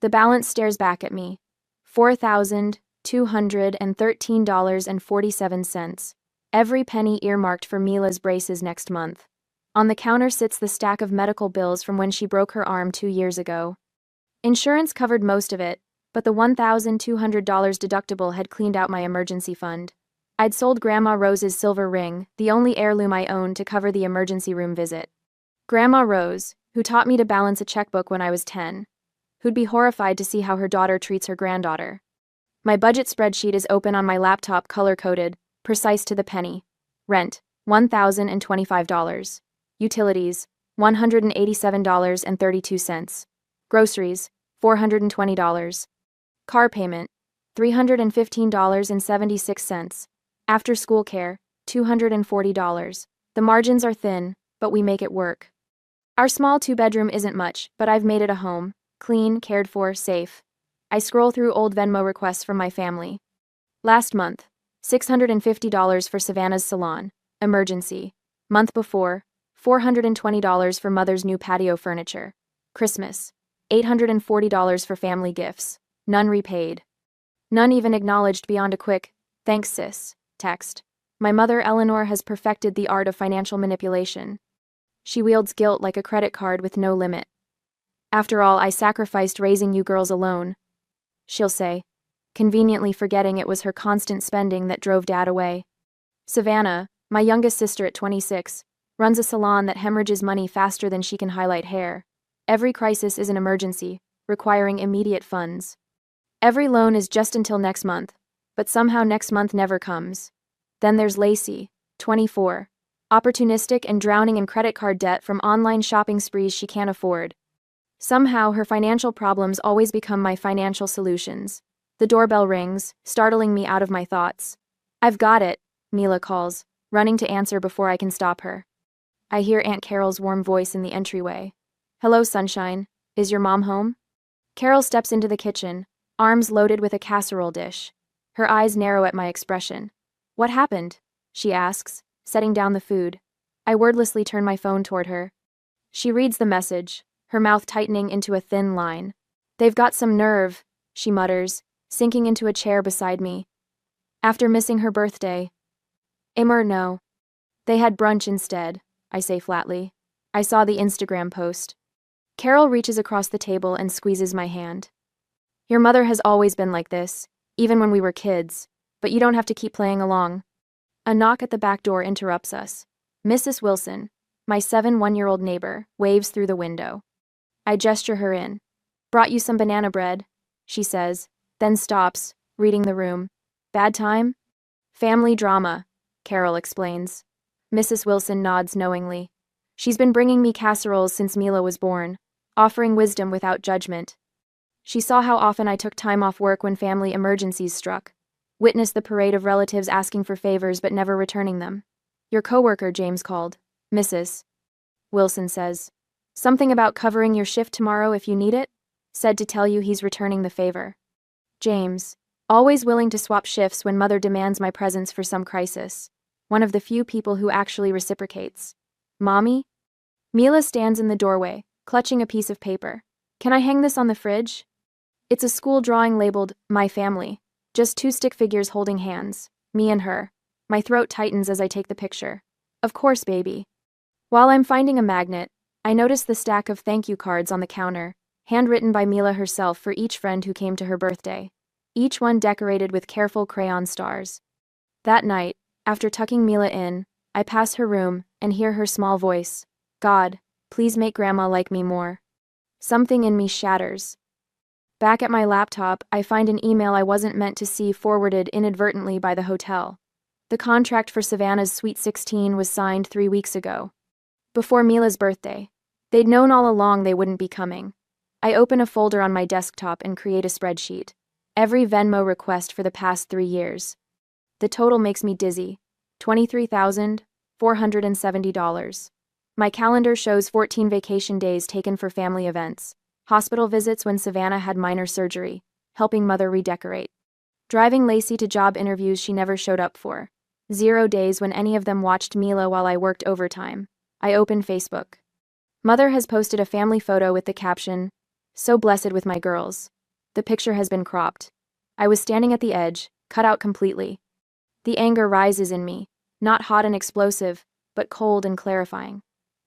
The balance stares back at me. $4,213.47. Every penny earmarked for Mila's braces next month. On the counter sits the stack of medical bills from when she broke her arm 2 years ago. Insurance covered most of it, but the $1,200 deductible had cleaned out my emergency fund. I'd sold Grandma Rose's silver ring, the only heirloom I owned, to cover the emergency room visit. Grandma Rose, who taught me to balance a checkbook when I was 10, who'd be horrified to see how her daughter treats her granddaughter. My budget spreadsheet is open on my laptop, color-coded, precise to the penny. Rent, $1,025. Utilities, $187.32. Groceries, $420. Car payment, $315.76. After-school care, $240. The margins are thin, but we make it work. Our small 2-bedroom isn't much, but I've made it a home. Clean, cared for, safe. I scroll through old Venmo requests from my family. Last month, $650 for Savannah's salon, emergency. Month before, $420 for mother's new patio furniture. Christmas, $840 for family gifts. None repaid. None even acknowledged beyond a quick, "Thanks, sis," text. My mother Eleanor has perfected the art of financial manipulation. She wields guilt like a credit card with no limit. After all, I sacrificed raising you girls alone, she'll say, conveniently forgetting it was her constant spending that drove Dad away. Savannah, my youngest sister at 26, runs a salon that hemorrhages money faster than she can highlight hair. Every crisis is an emergency, requiring immediate funds. Every loan is just until next month, but somehow next month never comes. Then there's Lacey, 24, opportunistic and drowning in credit card debt from online shopping sprees she can't afford. Somehow her financial problems always become my financial solutions. The doorbell rings, startling me out of my thoughts. "I've got it," Mila calls, running to answer before I can stop her. I hear Aunt Carol's warm voice in the entryway. "Hello, sunshine. Is your mom home?" Carol steps into the kitchen, arms loaded with a casserole dish. Her eyes narrow at my expression. "What happened?" she asks, setting down the food. I wordlessly turn my phone toward her. She reads the message, her mouth tightening into a thin line. "They've got some nerve," she mutters, sinking into a chair beside me. After missing her birthday. No. They had brunch instead, I say flatly. I saw the Instagram post. Carol reaches across the table and squeezes my hand. Your mother has always been like this, even when we were kids, but you don't have to keep playing along. A knock at the back door interrupts us. Mrs. Wilson, my 1-year-old neighbor, waves through the window. I gesture her in. Brought you some banana bread, she says, then stops, reading the room. Bad time? Family drama, Carol explains. Mrs. Wilson nods knowingly. She's been bringing me casseroles since Mila was born, offering wisdom without judgment. She saw how often I took time off work when family emergencies struck, witnessed the parade of relatives asking for favors but never returning them. Your coworker, James called. Mrs. Wilson says. Something about covering your shift tomorrow if you need it? Said to tell you he's returning the favor. James, always willing to swap shifts when mother demands my presence for some crisis. One of the few people who actually reciprocates. Mommy? Mila stands in the doorway, clutching a piece of paper. Can I hang this on the fridge? It's a school drawing labeled, My Family. Just 2 stick figures holding hands, me and her. My throat tightens as I take the picture. Of course, baby. While I'm finding a magnet, I notice the stack of thank you cards on the counter, handwritten by Mila herself for each friend who came to her birthday. Each one decorated with careful crayon stars. That night, after tucking Mila in, I pass her room and hear her small voice. God, please make Grandma like me more. Something in me shatters. Back at my laptop, I find an email I wasn't meant to see forwarded inadvertently by the hotel. The contract for Savannah's Sweet 16 was signed 3 weeks ago. Before Mila's birthday. They'd known all along they wouldn't be coming. I open a folder on my desktop and create a spreadsheet. Every Venmo request for the past 3 years. The total makes me dizzy. $23,470. My calendar shows 14 vacation days taken for family events, hospital visits when Savannah had minor surgery, helping mother redecorate, driving Lacey to job interviews she never showed up for, 0 days when any of them watched Mila while I worked overtime. I open Facebook. Mother has posted a family photo with the caption, "So blessed with my girls." The picture has been cropped. I was standing at the edge, cut out completely. The anger rises in me, not hot and explosive, but cold and clarifying.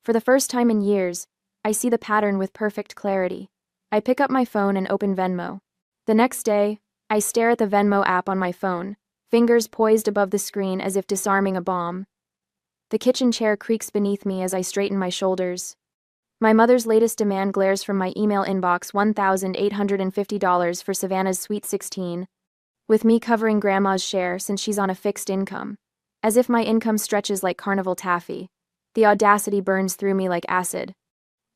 For the first time in years, I see the pattern with perfect clarity. I pick up my phone and open Venmo. The next day, I stare at the Venmo app on my phone, fingers poised above the screen as if disarming a bomb. The kitchen chair creaks beneath me as I straighten my shoulders. My mother's latest demand glares from my email inbox, $1,850 for Savannah's Sweet 16, with me covering Grandma's share since she's on a fixed income. As if my income stretches like carnival taffy. The audacity burns through me like acid.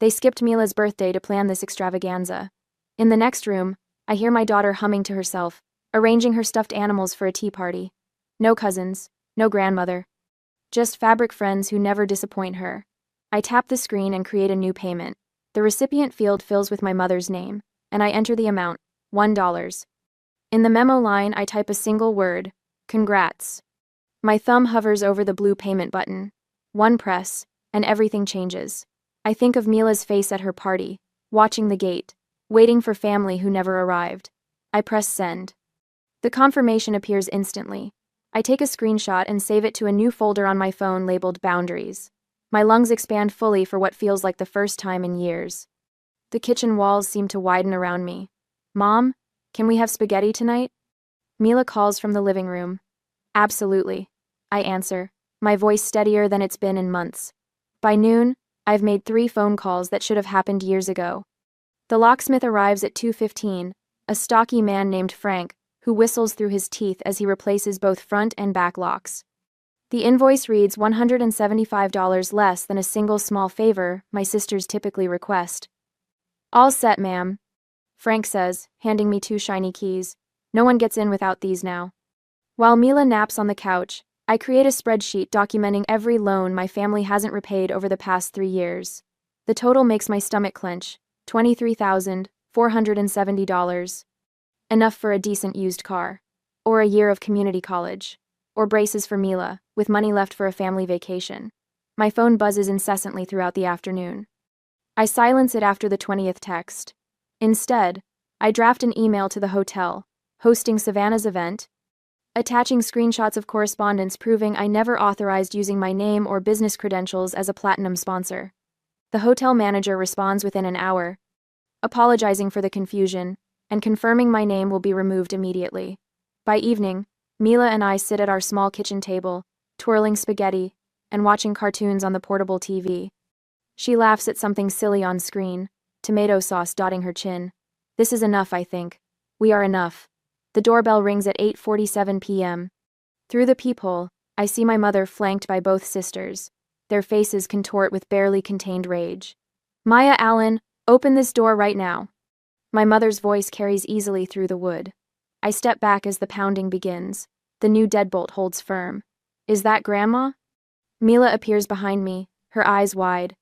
They skipped Mila's birthday to plan this extravaganza. In the next room, I hear my daughter humming to herself, arranging her stuffed animals for a tea party. No cousins, no grandmother. Just fabric friends who never disappoint her. I tap the screen and create a new payment. The recipient field fills with my mother's name, and I enter the amount, $1. In the memo line, I type a single word, congrats. My thumb hovers over the blue payment button. One press, and everything changes. I think of Mila's face at her party, watching the gate, waiting for family who never arrived. I press send. The confirmation appears instantly. I take a screenshot and save it to a new folder on my phone labeled Boundaries. My lungs expand fully for what feels like the first time in years. The kitchen walls seem to widen around me. Mom, can we have spaghetti tonight? Mila calls from the living room. Absolutely. I answer, my voice steadier than it's been in months. By noon, I've made 3 phone calls that should have happened years ago. The locksmith arrives at 2:15, a stocky man named Frank, who whistles through his teeth as he replaces both front and back locks. The invoice reads $175 less than a single small favor my sisters typically request. All set, ma'am, Frank says, handing me 2 shiny keys. No one gets in without these now. While Mila naps on the couch, I create a spreadsheet documenting every loan my family hasn't repaid over the past 3 years. The total makes my stomach clench, $23,470. Enough for a decent used car, or a year of community college, or braces for Mila, with money left for a family vacation. My phone buzzes incessantly throughout the afternoon. I silence it after the 20th text. Instead, I draft an email to the hotel, hosting Savannah's event, attaching screenshots of correspondence proving I never authorized using my name or business credentials as a platinum sponsor. The hotel manager responds within an hour, apologizing for the confusion and confirming my name will be removed immediately. By evening, Mila and I sit at our small kitchen table, twirling spaghetti and watching cartoons on the portable TV. She laughs at something silly on screen, tomato sauce dotting her chin. This is enough, I think. We are enough. The doorbell rings at 8:47 p.m. Through the peephole, I see my mother flanked by both sisters. Their faces contort with barely contained rage. Maya Allen, open this door right now. My mother's voice carries easily through the wood. I step back as the pounding begins. The new deadbolt holds firm. Is that Grandma? Mila appears behind me, her eyes wide.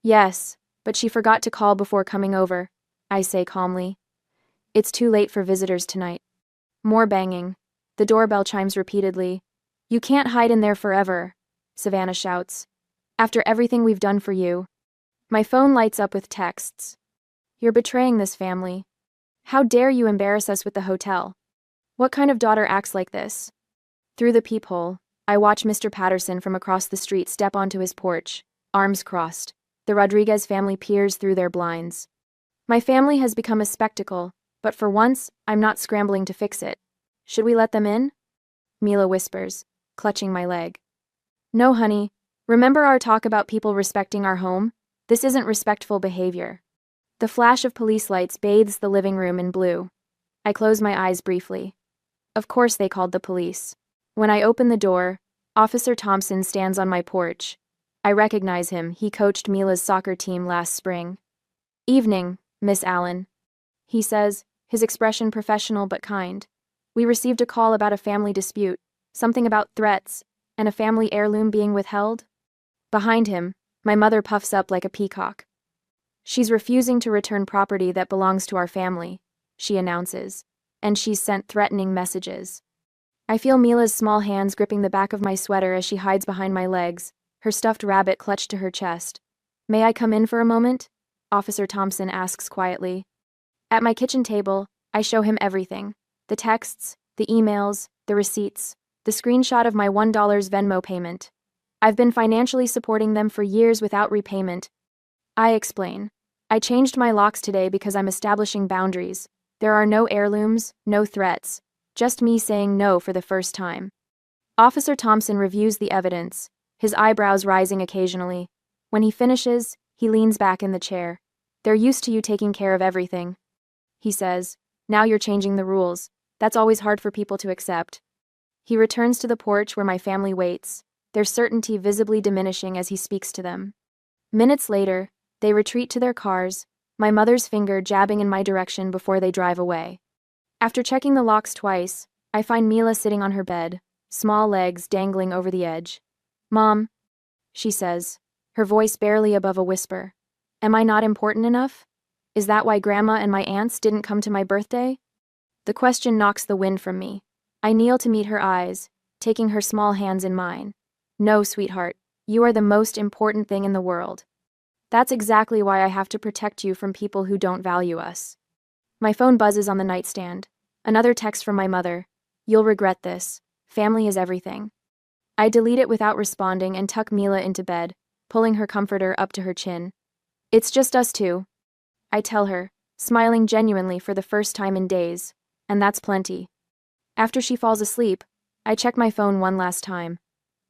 Yes, but she forgot to call before coming over, I say calmly. It's too late for visitors tonight. More banging. The doorbell chimes repeatedly. You can't hide in there forever, Savannah shouts. After everything we've done for you. My phone lights up with texts. You're betraying this family. How dare you embarrass us with the hotel? What kind of daughter acts like this? Through the peephole, I watch Mr. Patterson from across the street step onto his porch, arms crossed. The Rodriguez family peers through their blinds. My family has become a spectacle, but for once, I'm not scrambling to fix it. Should we let them in? Mila whispers, clutching my leg. No, honey. Remember our talk about people respecting our home? This isn't respectful behavior. The flash of police lights bathes the living room in blue. I close my eyes briefly. Of course they called the police. When I open the door, Officer Thompson stands on my porch. I recognize him. He coached Mila's soccer team last spring. Evening, Miss Allen, he says, his expression professional but kind. We received a call about a family dispute, something about threats, and a family heirloom being withheld. Behind him, my mother puffs up like a peacock. She's refusing to return property that belongs to our family, she announces, and she's sent threatening messages. I feel Mila's small hands gripping the back of my sweater as she hides behind my legs, her stuffed rabbit clutched to her chest. May I come in for a moment? Officer Thompson asks quietly. At my kitchen table, I show him everything. The texts, the emails, the receipts, the screenshot of my $1 Venmo payment. I've been financially supporting them for years without repayment. I explain. I changed my locks today because I'm establishing boundaries. There are no heirlooms, no threats. Just me saying no for the first time. Officer Thompson reviews the evidence, his eyebrows rising occasionally. When he finishes, he leans back in the chair. They're used to you taking care of everything, he says. Now you're changing the rules. That's always hard for people to accept. He returns to the porch where my family waits, their certainty visibly diminishing as he speaks to them. Minutes later, they retreat to their cars, my mother's finger jabbing in my direction before they drive away. After checking the locks twice, I find Mila sitting on her bed, small legs dangling over the edge. Mom, she says, her voice barely above a whisper. Am I not important enough? Is that why Grandma and my aunts didn't come to my birthday? The question knocks the wind from me. I kneel to meet her eyes, taking her small hands in mine. No, sweetheart, you are the most important thing in the world. That's exactly why I have to protect you from people who don't value us. My phone buzzes on the nightstand. Another text from my mother. You'll regret this. Family is everything. I delete it without responding and tuck Mila into bed, pulling her comforter up to her chin. It's just us two, I tell her, smiling genuinely for the first time in days, and that's plenty. After she falls asleep, I check my phone one last time.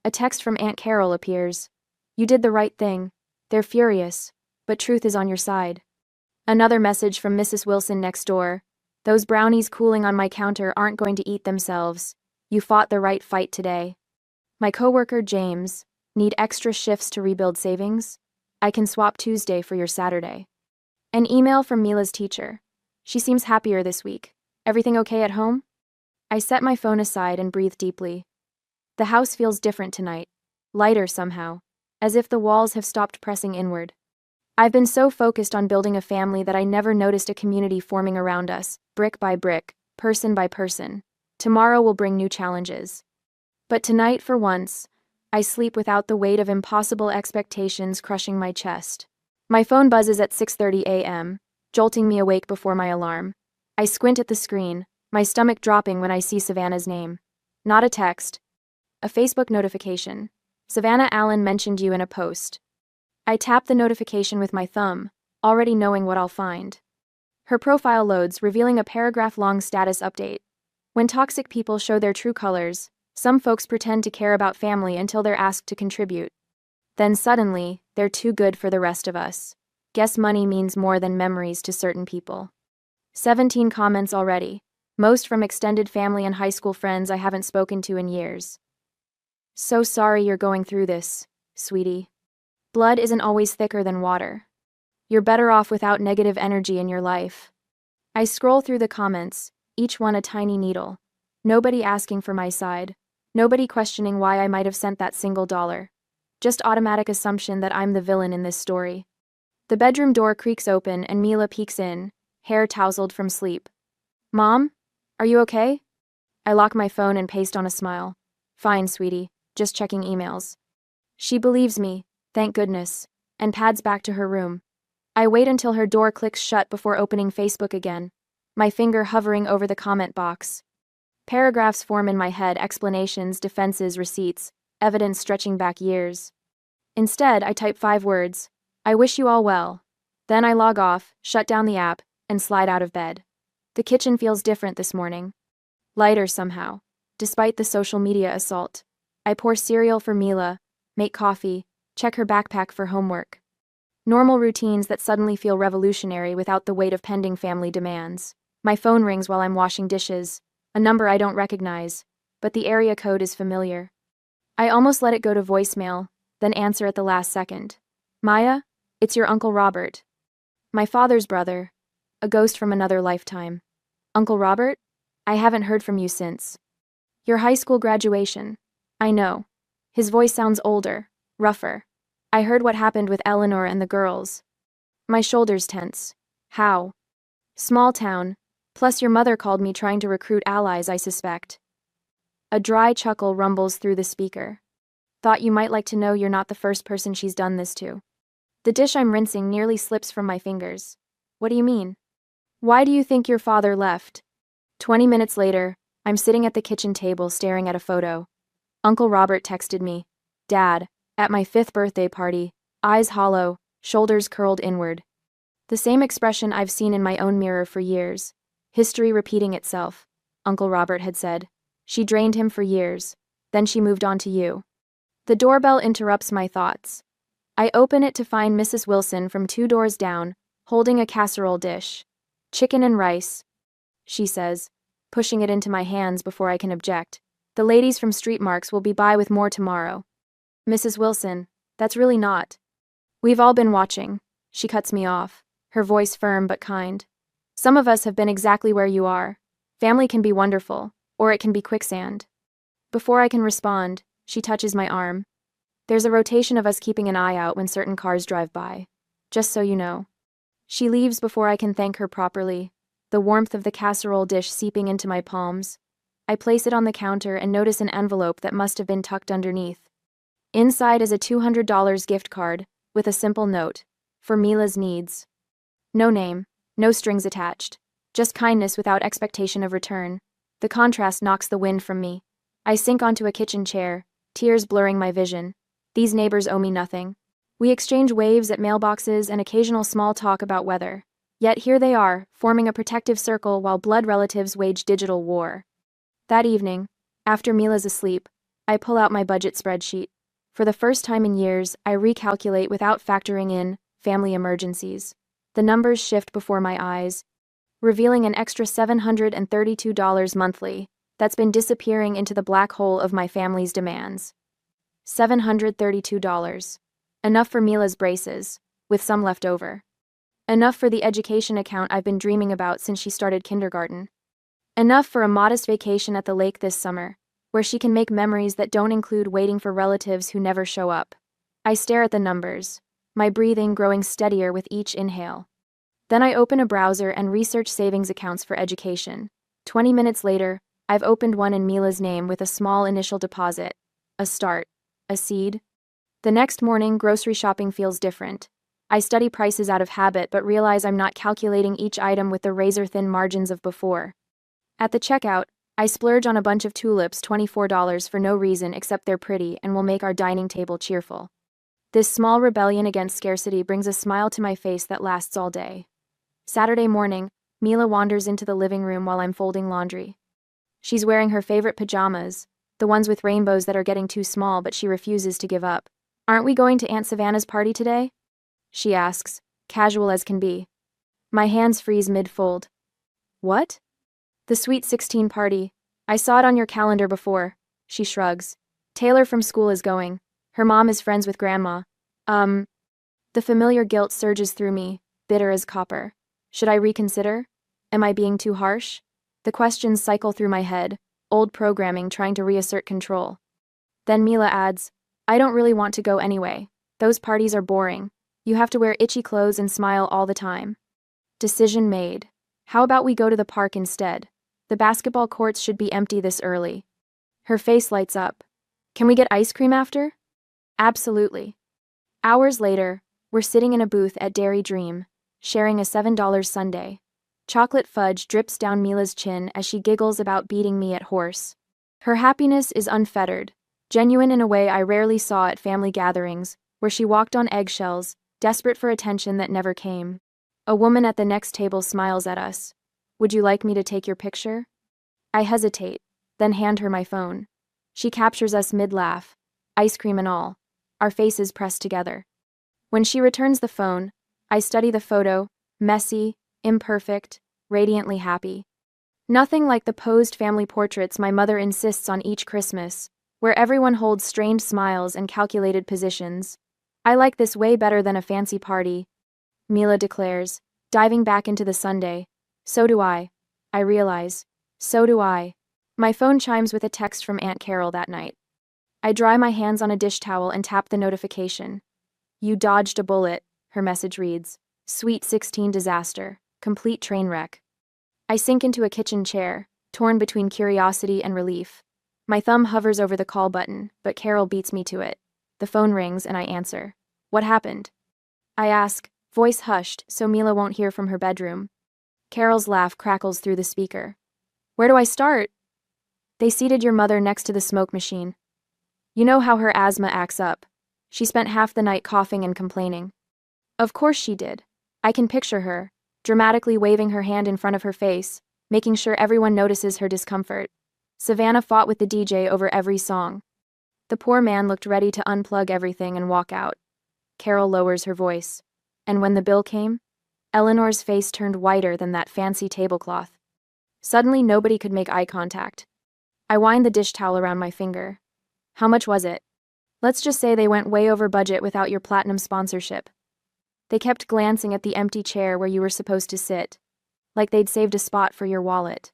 A text from Aunt Carol appears. You did the right thing. They're furious, but truth is on your side. Another message from Mrs. Wilson next door. Those brownies cooling on my counter aren't going to eat themselves. You fought the right fight today. My coworker, James, need extra shifts to rebuild savings? I can swap Tuesday for your Saturday. An email from Mila's teacher. She seems happier this week. Everything okay at home? I set my phone aside and breathe deeply. The house feels different tonight. Lighter somehow, as if the walls have stopped pressing inward. I've been so focused on building a family that I never noticed a community forming around us, brick by brick, person by person. Tomorrow will bring new challenges. But tonight, for once, I sleep without the weight of impossible expectations crushing my chest. My phone buzzes at 6:30 a.m., jolting me awake before my alarm. I squint at the screen, my stomach dropping when I see Savannah's name. Not a text. A Facebook notification. Savannah Allen mentioned you in a post. I tap the notification with my thumb, already knowing what I'll find. Her profile loads, revealing a paragraph-long status update. When toxic people show their true colors, some folks pretend to care about family until they're asked to contribute. Then suddenly, they're too good for the rest of us. Guess money means more than memories to certain people. 17 comments already, most from extended family and high school friends I haven't spoken to in years. So sorry you're going through this, sweetie. Blood isn't always thicker than water. You're better off without negative energy in your life. I scroll through the comments, each one a tiny needle. Nobody asking for my side. Nobody questioning why I might have sent that single dollar. Just automatic assumption that I'm the villain in this story. The bedroom door creaks open and Mila peeks in, hair tousled from sleep. Mom? Are you okay? I lock my phone and paste on a smile. Fine, sweetie, just checking emails. She believes me, thank goodness, and pads back to her room. I wait until her door clicks shut before opening Facebook again, my finger hovering over the comment box. Paragraphs form in my head, explanations, defenses, receipts, evidence stretching back years. Instead, I type 5 words. I wish you all well. Then I log off, shut down the app, and slide out of bed. The kitchen feels different this morning. Lighter somehow, despite the social media assault. I pour cereal for Mila, make coffee, check her backpack for homework. Normal routines that suddenly feel revolutionary without the weight of pending family demands. My phone rings while I'm washing dishes, a number I don't recognize, but the area code is familiar. I almost let it go to voicemail, then answer at the last second. Maya, it's your Uncle Robert. My father's brother, a ghost from another lifetime. Uncle Robert? I haven't heard from you since. Your high school graduation. I know. His voice sounds older, rougher. I heard what happened with Eleanor and the girls. My shoulders tense. How? Small town, plus your mother called me trying to recruit allies, I suspect. A dry chuckle rumbles through the speaker. Thought you might like to know you're not the first person she's done this to. The dish I'm rinsing nearly slips from my fingers. What do you mean? Why do you think your father left? 20 minutes later, I'm sitting at the kitchen table staring at a photo. Uncle Robert texted me. Dad, at my 5th birthday party, eyes hollow, shoulders curled inward. The same expression I've seen in my own mirror for years. History repeating itself, Uncle Robert had said. She drained him for years. Then she moved on to you. The doorbell interrupts my thoughts. I open it to find Mrs. Wilson from 2 doors down, holding a casserole dish. Chicken and rice, she says, pushing it into my hands before I can object. The ladies from Street Marks will be by with more tomorrow. Mrs. Wilson, that's really not. We've all been watching. She cuts me off, her voice firm but kind. Some of us have been exactly where you are. Family can be wonderful, or it can be quicksand. Before I can respond, she touches my arm. There's a rotation of us keeping an eye out when certain cars drive by. Just so you know. She leaves before I can thank her properly, the warmth of the casserole dish seeping into my palms. I place it on the counter and notice an envelope that must have been tucked underneath. Inside is a $200 gift card, with a simple note. For Mila's needs. No name, no strings attached. Just kindness without expectation of return. The contrast knocks the wind from me. I sink onto a kitchen chair, tears blurring my vision. These neighbors owe me nothing. We exchange waves at mailboxes and occasional small talk about weather. Yet here they are, forming a protective circle while blood relatives wage digital war. That evening, after Mila's asleep, I pull out my budget spreadsheet. For the first time in years, I recalculate without factoring in family emergencies. The numbers shift before my eyes, revealing an extra $732 monthly that's been disappearing into the black hole of my family's demands. $732. Enough for Mila's braces, with some left over. Enough for the education account I've been dreaming about since she started kindergarten. Enough for a modest vacation at the lake this summer, where she can make memories that don't include waiting for relatives who never show up. I stare at the numbers, my breathing growing steadier with each inhale. Then I open a browser and research savings accounts for education. 20 minutes later, I've opened one in Mila's name with a small initial deposit. A start. A seed. The next morning, grocery shopping feels different. I study prices out of habit but realize I'm not calculating each item with the razor-thin margins of before. At the checkout, I splurge on a bunch of tulips, $24 for no reason except they're pretty and will make our dining table cheerful. This small rebellion against scarcity brings a smile to my face that lasts all day. Saturday morning, Mila wanders into the living room while I'm folding laundry. She's wearing her favorite pajamas, the ones with rainbows that are getting too small, but she refuses to give up. "Aren't we going to Aunt Savannah's party today?" she asks, casual as can be. My hands freeze mid-fold. "What?" "The Sweet 16 party. I saw it on your calendar before," she shrugs. "Taylor from school is going. Her mom is friends with Grandma." The familiar guilt surges through me, bitter as copper. Should I reconsider? Am I being too harsh? The questions cycle through my head, old programming trying to reassert control. Then Mila adds, "I don't really want to go anyway. Those parties are boring. You have to wear itchy clothes and smile all the time." Decision made. How about we go to the park instead? The basketball courts should be empty this early. Her face lights up. "Can we get ice cream after?" "Absolutely." Hours later, we're sitting in a booth at Dairy Dream, sharing a $7 sundae. Chocolate fudge drips down Mila's chin as she giggles about beating me at horse. Her happiness is unfettered, genuine in a way I rarely saw at family gatherings, where she walked on eggshells, desperate for attention that never came. A woman at the next table smiles at us. "Would you like me to take your picture?" I hesitate, then hand her my phone. She captures us mid-laugh, ice cream and all, our faces pressed together. When she returns the phone, I study the photo, messy, imperfect, radiantly happy. Nothing like the posed family portraits my mother insists on each Christmas, where everyone holds strained smiles and calculated positions. "I like this way better than a fancy party," Mila declares, diving back into the sundae. "So do I realize. So do I." My phone chimes with a text from Aunt Carol that night. I dry my hands on a dish towel and tap the notification. "You dodged a bullet," her message reads. "Sweet 16 disaster. Complete train wreck." I sink into a kitchen chair, torn between curiosity and relief. My thumb hovers over the call button, but Carol beats me to it. The phone rings and I answer. "What happened?" I ask, voice hushed so Mila won't hear from her bedroom. Carol's laugh crackles through the speaker. "Where do I start?" "They seated your mother next to the smoke machine. You know how her asthma acts up. She spent half the night coughing and complaining." Of course she did. I can picture her, dramatically waving her hand in front of her face, making sure everyone notices her discomfort. Savannah fought with the DJ over every song. The poor man looked ready to unplug everything and walk out. Carol lowers her voice. And when the bill came, Eleanor's face turned whiter than that fancy tablecloth. Suddenly nobody could make eye contact. I wind the dish towel around my finger. "How much was it?" "Let's just say they went way over budget without your platinum sponsorship." They kept glancing at the empty chair where you were supposed to sit, like they'd saved a spot for your wallet.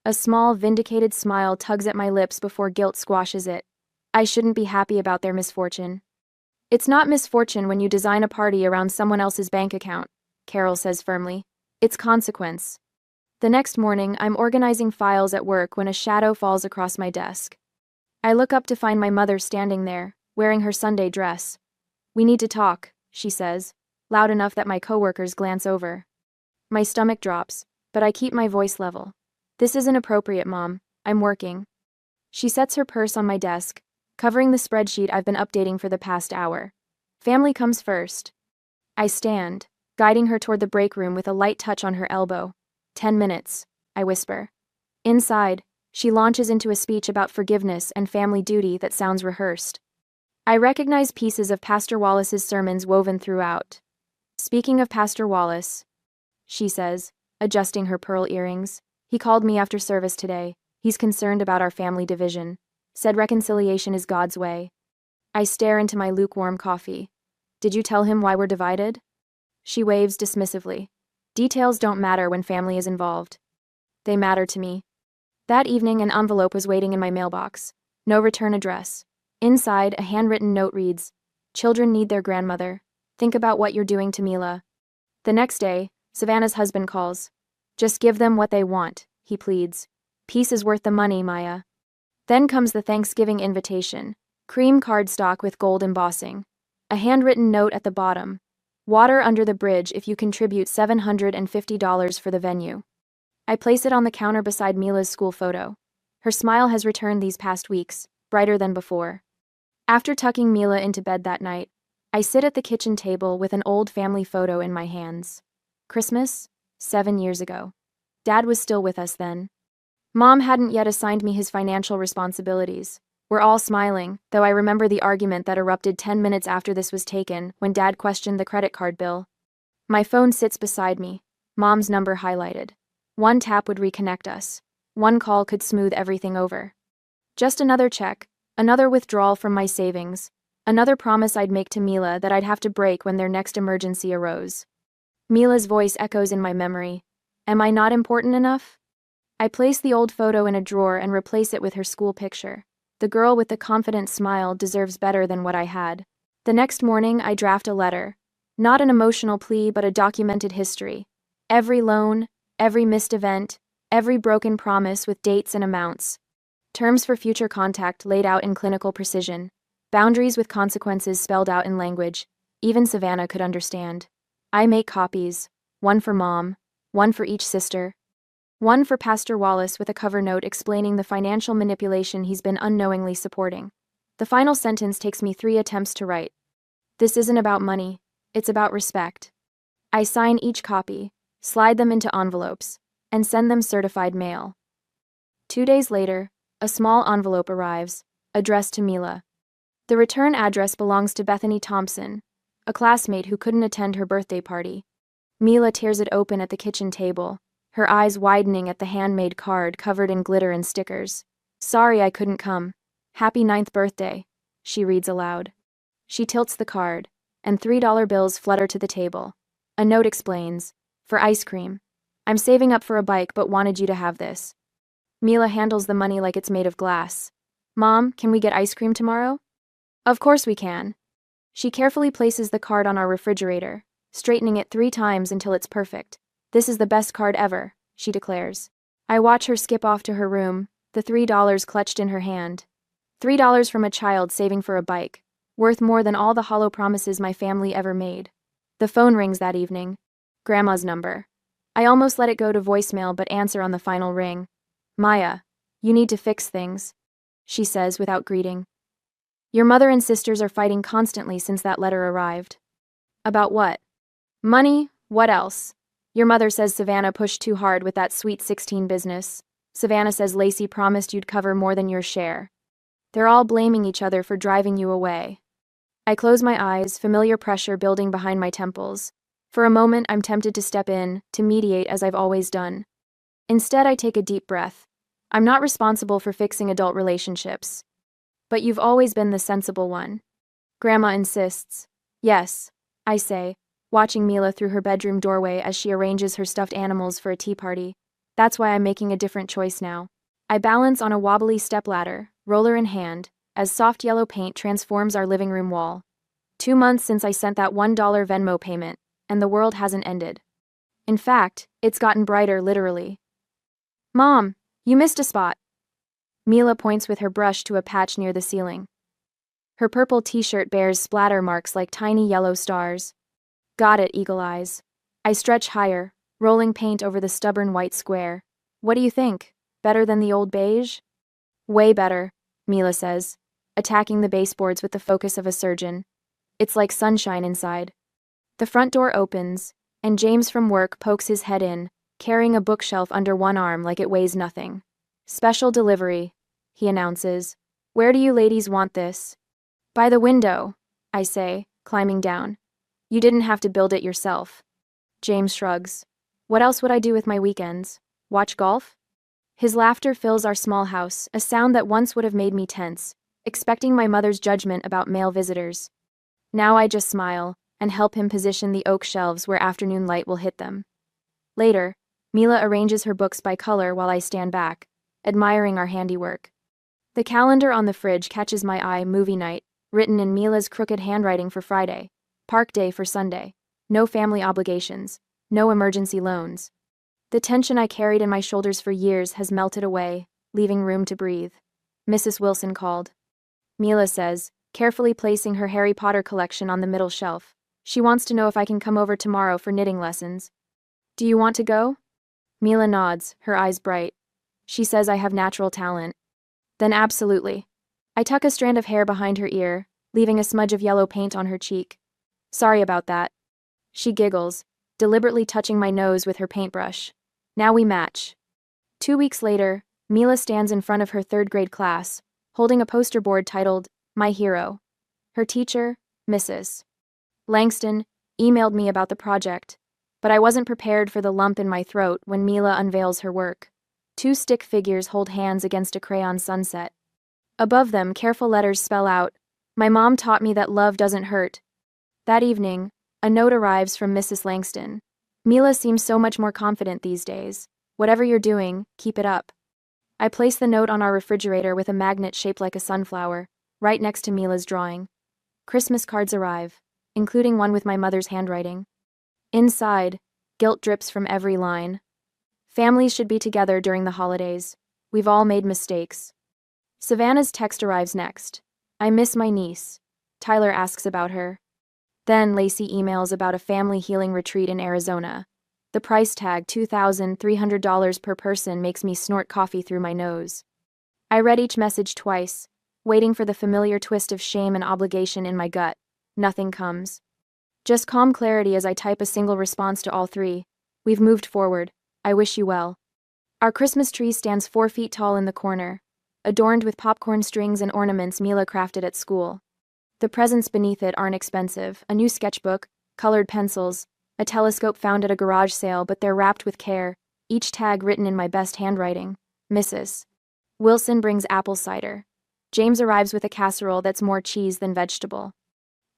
A small, vindicated smile tugs at my lips before guilt squashes it. I shouldn't be happy about their misfortune. "It's not misfortune when you design a party around someone else's bank account," Carol says firmly. "It's consequence." The next morning, I'm organizing files at work when a shadow falls across my desk. I look up to find my mother standing there, wearing her Sunday dress. "We need to talk," she says, loud enough that my coworkers glance over. My stomach drops, but I keep my voice level. "This isn't appropriate, Mom. I'm working." She sets her purse on my desk, covering the spreadsheet I've been updating for the past hour. "Family comes first." I stand, guiding her toward the break room with a light touch on her elbow. 10 minutes, I whisper. Inside, she launches into a speech about forgiveness and family duty that sounds rehearsed. I recognize pieces of Pastor Wallace's sermons woven throughout. "Speaking of Pastor Wallace," she says, adjusting her pearl earrings, "he called me after service today. He's concerned about our family division. Said reconciliation is God's way." I stare into my lukewarm coffee. "Did you tell him why we're divided?" She waves dismissively. "Details don't matter when family is involved." They matter to me. That evening, an envelope was waiting in my mailbox. No return address. Inside, a handwritten note reads, "Children need their grandmother. Think about what you're doing to Mila." The next day, Savannah's husband calls. "Just give them what they want," he pleads. "Peace is worth the money, Maya." Then comes the Thanksgiving invitation. Cream cardstock with gold embossing. A handwritten note at the bottom. "Water under the bridge if you contribute $750 for the venue." I place it on the counter beside Mila's school photo. Her smile has returned these past weeks, brighter than before. After tucking Mila into bed that night, I sit at the kitchen table with an old family photo in my hands. Christmas, 7 years ago. Dad was still with us then. Mom hadn't yet assigned me his financial responsibilities. We're all smiling, though I remember the argument that erupted 10 minutes after this was taken when Dad questioned the credit card bill. My phone sits beside me, Mom's number highlighted. One tap would reconnect us. One call could smooth everything over. Just another check, another withdrawal from my savings, another promise I'd make to Mila that I'd have to break when their next emergency arose. Mila's voice echoes in my memory. Am I not important enough? I place the old photo in a drawer and replace it with her school picture. The girl with the confident smile deserves better than what I had. The next morning, I draft a letter. Not an emotional plea, but a documented history. Every loan, every missed event, every broken promise with dates and amounts. Terms for future contact laid out in clinical precision. Boundaries with consequences spelled out in language. Even Savannah could understand. I make copies. One for Mom, one for each sister. One for Pastor Wallace with a cover note explaining the financial manipulation he's been unknowingly supporting. The final sentence takes me 3 attempts to write. This isn't about money, it's about respect. I sign each copy, slide them into envelopes, and send them certified mail. 2 days later, a small envelope arrives, addressed to Mila. The return address belongs to Bethany Thompson, a classmate who couldn't attend her birthday party. Mila tears it open at the kitchen table, her eyes widening at the handmade card covered in glitter and stickers. Sorry I couldn't come. Happy 9th birthday, she reads aloud. She tilts the card, and $3 bills flutter to the table. A note explains, for ice cream. I'm saving up for a bike but wanted you to have this. Mila handles the money like it's made of glass. Mom, can we get ice cream tomorrow? Of course we can. She carefully places the card on our refrigerator, straightening it 3 times until it's perfect. This is the best card ever, she declares. I watch her skip off to her room, the $3 clutched in her hand. $3 from a child saving for a bike, worth more than all the hollow promises my family ever made. The phone rings that evening. Grandma's number. I almost let it go to voicemail but answer on the final ring. Maya, you need to fix things, she says without greeting. Your mother and sisters are fighting constantly since that letter arrived. About what? Money, what else? Your mother says Savannah pushed too hard with that Sweet 16 business. Savannah says Lacey promised you'd cover more than your share. They're all blaming each other for driving you away. I close my eyes, familiar pressure building behind my temples. For a moment, I'm tempted to step in, to mediate as I've always done. Instead, I take a deep breath. I'm not responsible for fixing adult relationships. But you've always been the sensible one. Grandma insists. Yes, I say, watching Mila through her bedroom doorway as she arranges her stuffed animals for a tea party. That's why I'm making a different choice now. I balance on a wobbly stepladder, roller in hand, as soft yellow paint transforms our living room wall. 2 months since I sent that $1 Venmo payment, and the world hasn't ended. In fact, it's gotten brighter literally. Mom, you missed a spot. Mila points with her brush to a patch near the ceiling. Her purple t-shirt bears splatter marks like tiny yellow stars. Got it, Eagle Eyes. I stretch higher, rolling paint over the stubborn white square. What do you think? Better than the old beige? Way better, Mila says, attacking the baseboards with the focus of a surgeon. It's like sunshine inside. The front door opens, and James from work pokes his head in, carrying a bookshelf under one arm like it weighs nothing. Special delivery, he announces. Where do you ladies want this? By the window, I say, climbing down. You didn't have to build it yourself. James shrugs. What else would I do with my weekends? Watch golf? His laughter fills our small house, a sound that once would have made me tense, expecting my mother's judgment about male visitors. Now I just smile, and help him position the oak shelves where afternoon light will hit them. Later, Mila arranges her books by color while I stand back, admiring our handiwork. The calendar on the fridge catches my eye. Movie night, written in Mila's crooked handwriting for Friday. Park day for Sunday. No family obligations. No emergency loans. The tension I carried in my shoulders for years has melted away, leaving room to breathe. Mrs. Wilson called. Mila says, carefully placing her Harry Potter collection on the middle shelf. She wants to know if I can come over tomorrow for knitting lessons. Do you want to go? Mila nods, her eyes bright. She says I have natural talent. Then absolutely. I tuck a strand of hair behind her ear, leaving a smudge of yellow paint on her cheek. Sorry about that. She giggles, deliberately touching my nose with her paintbrush. Now we match. 2 weeks later, Mila stands in front of her third-grade class, holding a poster board titled, My Hero. Her teacher, Mrs. Langston, emailed me about the project, but I wasn't prepared for the lump in my throat when Mila unveils her work. 2 stick figures hold hands against a crayon sunset. Above them, careful letters spell out, My mom taught me that love doesn't hurt. That evening, a note arrives from Mrs. Langston. Mila seems so much more confident these days. Whatever you're doing, keep it up. I place the note on our refrigerator with a magnet shaped like a sunflower, right next to Mila's drawing. Christmas cards arrive, including one with my mother's handwriting. Inside, guilt drips from every line. Families should be together during the holidays. We've all made mistakes. Savannah's text arrives next. I miss my niece. Tyler asks about her. Then Lacey emails about a family healing retreat in Arizona. The price tag, $2,300 per person, makes me snort coffee through my nose. I read each message twice, waiting for the familiar twist of shame and obligation in my gut. Nothing comes. Just calm clarity as I type a single response to all 3. We've moved forward. I wish you well. Our Christmas tree stands 4 feet tall in the corner, adorned with popcorn strings and ornaments Mila crafted at school. The presents beneath it aren't expensive: a new sketchbook, colored pencils, a telescope found at a garage sale, but they're wrapped with care, each tag written in my best handwriting. Mrs. Wilson brings apple cider. James arrives with a casserole that's more cheese than vegetable.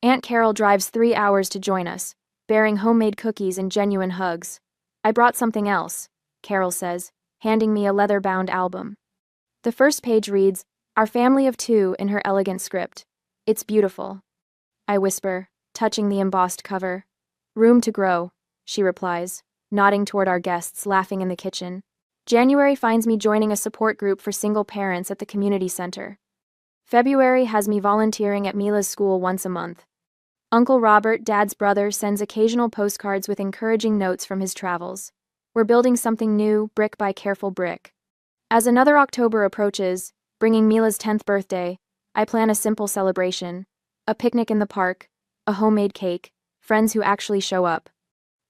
Aunt Carol drives 3 hours to join us, bearing homemade cookies and genuine hugs. I brought something else, Carol says, handing me a leather-bound album. The first page reads, Our family of 2 in her elegant script. It's beautiful. I whisper, touching the embossed cover. Room to grow, she replies, nodding toward our guests laughing in the kitchen. January finds me joining a support group for single parents at the community center. February has me volunteering at Mila's school once a month. Uncle Robert, Dad's brother, sends occasional postcards with encouraging notes from his travels. We're building something new, brick by careful brick. As another October approaches, bringing Mila's 10th birthday, I plan a simple celebration. A picnic in the park, a homemade cake, friends who actually show up.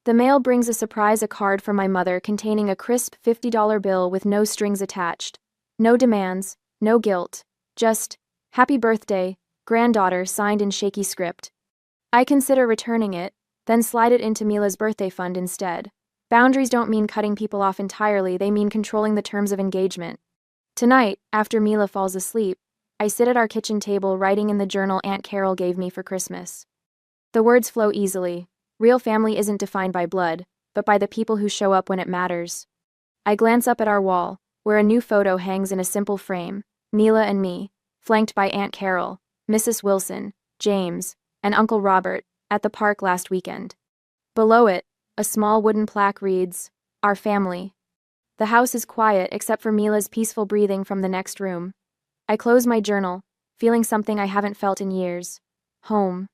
The mail brings a card from my mother containing a crisp $50 bill with no strings attached. No demands, no guilt, just, Happy birthday, granddaughter, signed in shaky script. I consider returning it, then slide it into Mila's birthday fund instead. Boundaries don't mean cutting people off entirely, they mean controlling the terms of engagement. Tonight, after Mila falls asleep, I sit at our kitchen table writing in the journal Aunt Carol gave me for Christmas. The words flow easily. Real family isn't defined by blood, but by the people who show up when it matters. I glance up at our wall, where a new photo hangs in a simple frame, Mila and me, flanked by Aunt Carol, Mrs. Wilson, James, and Uncle Robert, at the park last weekend. Below it, a small wooden plaque reads, Our family. The house is quiet except for Mila's peaceful breathing from the next room. I close my journal, feeling something I haven't felt in years. Home.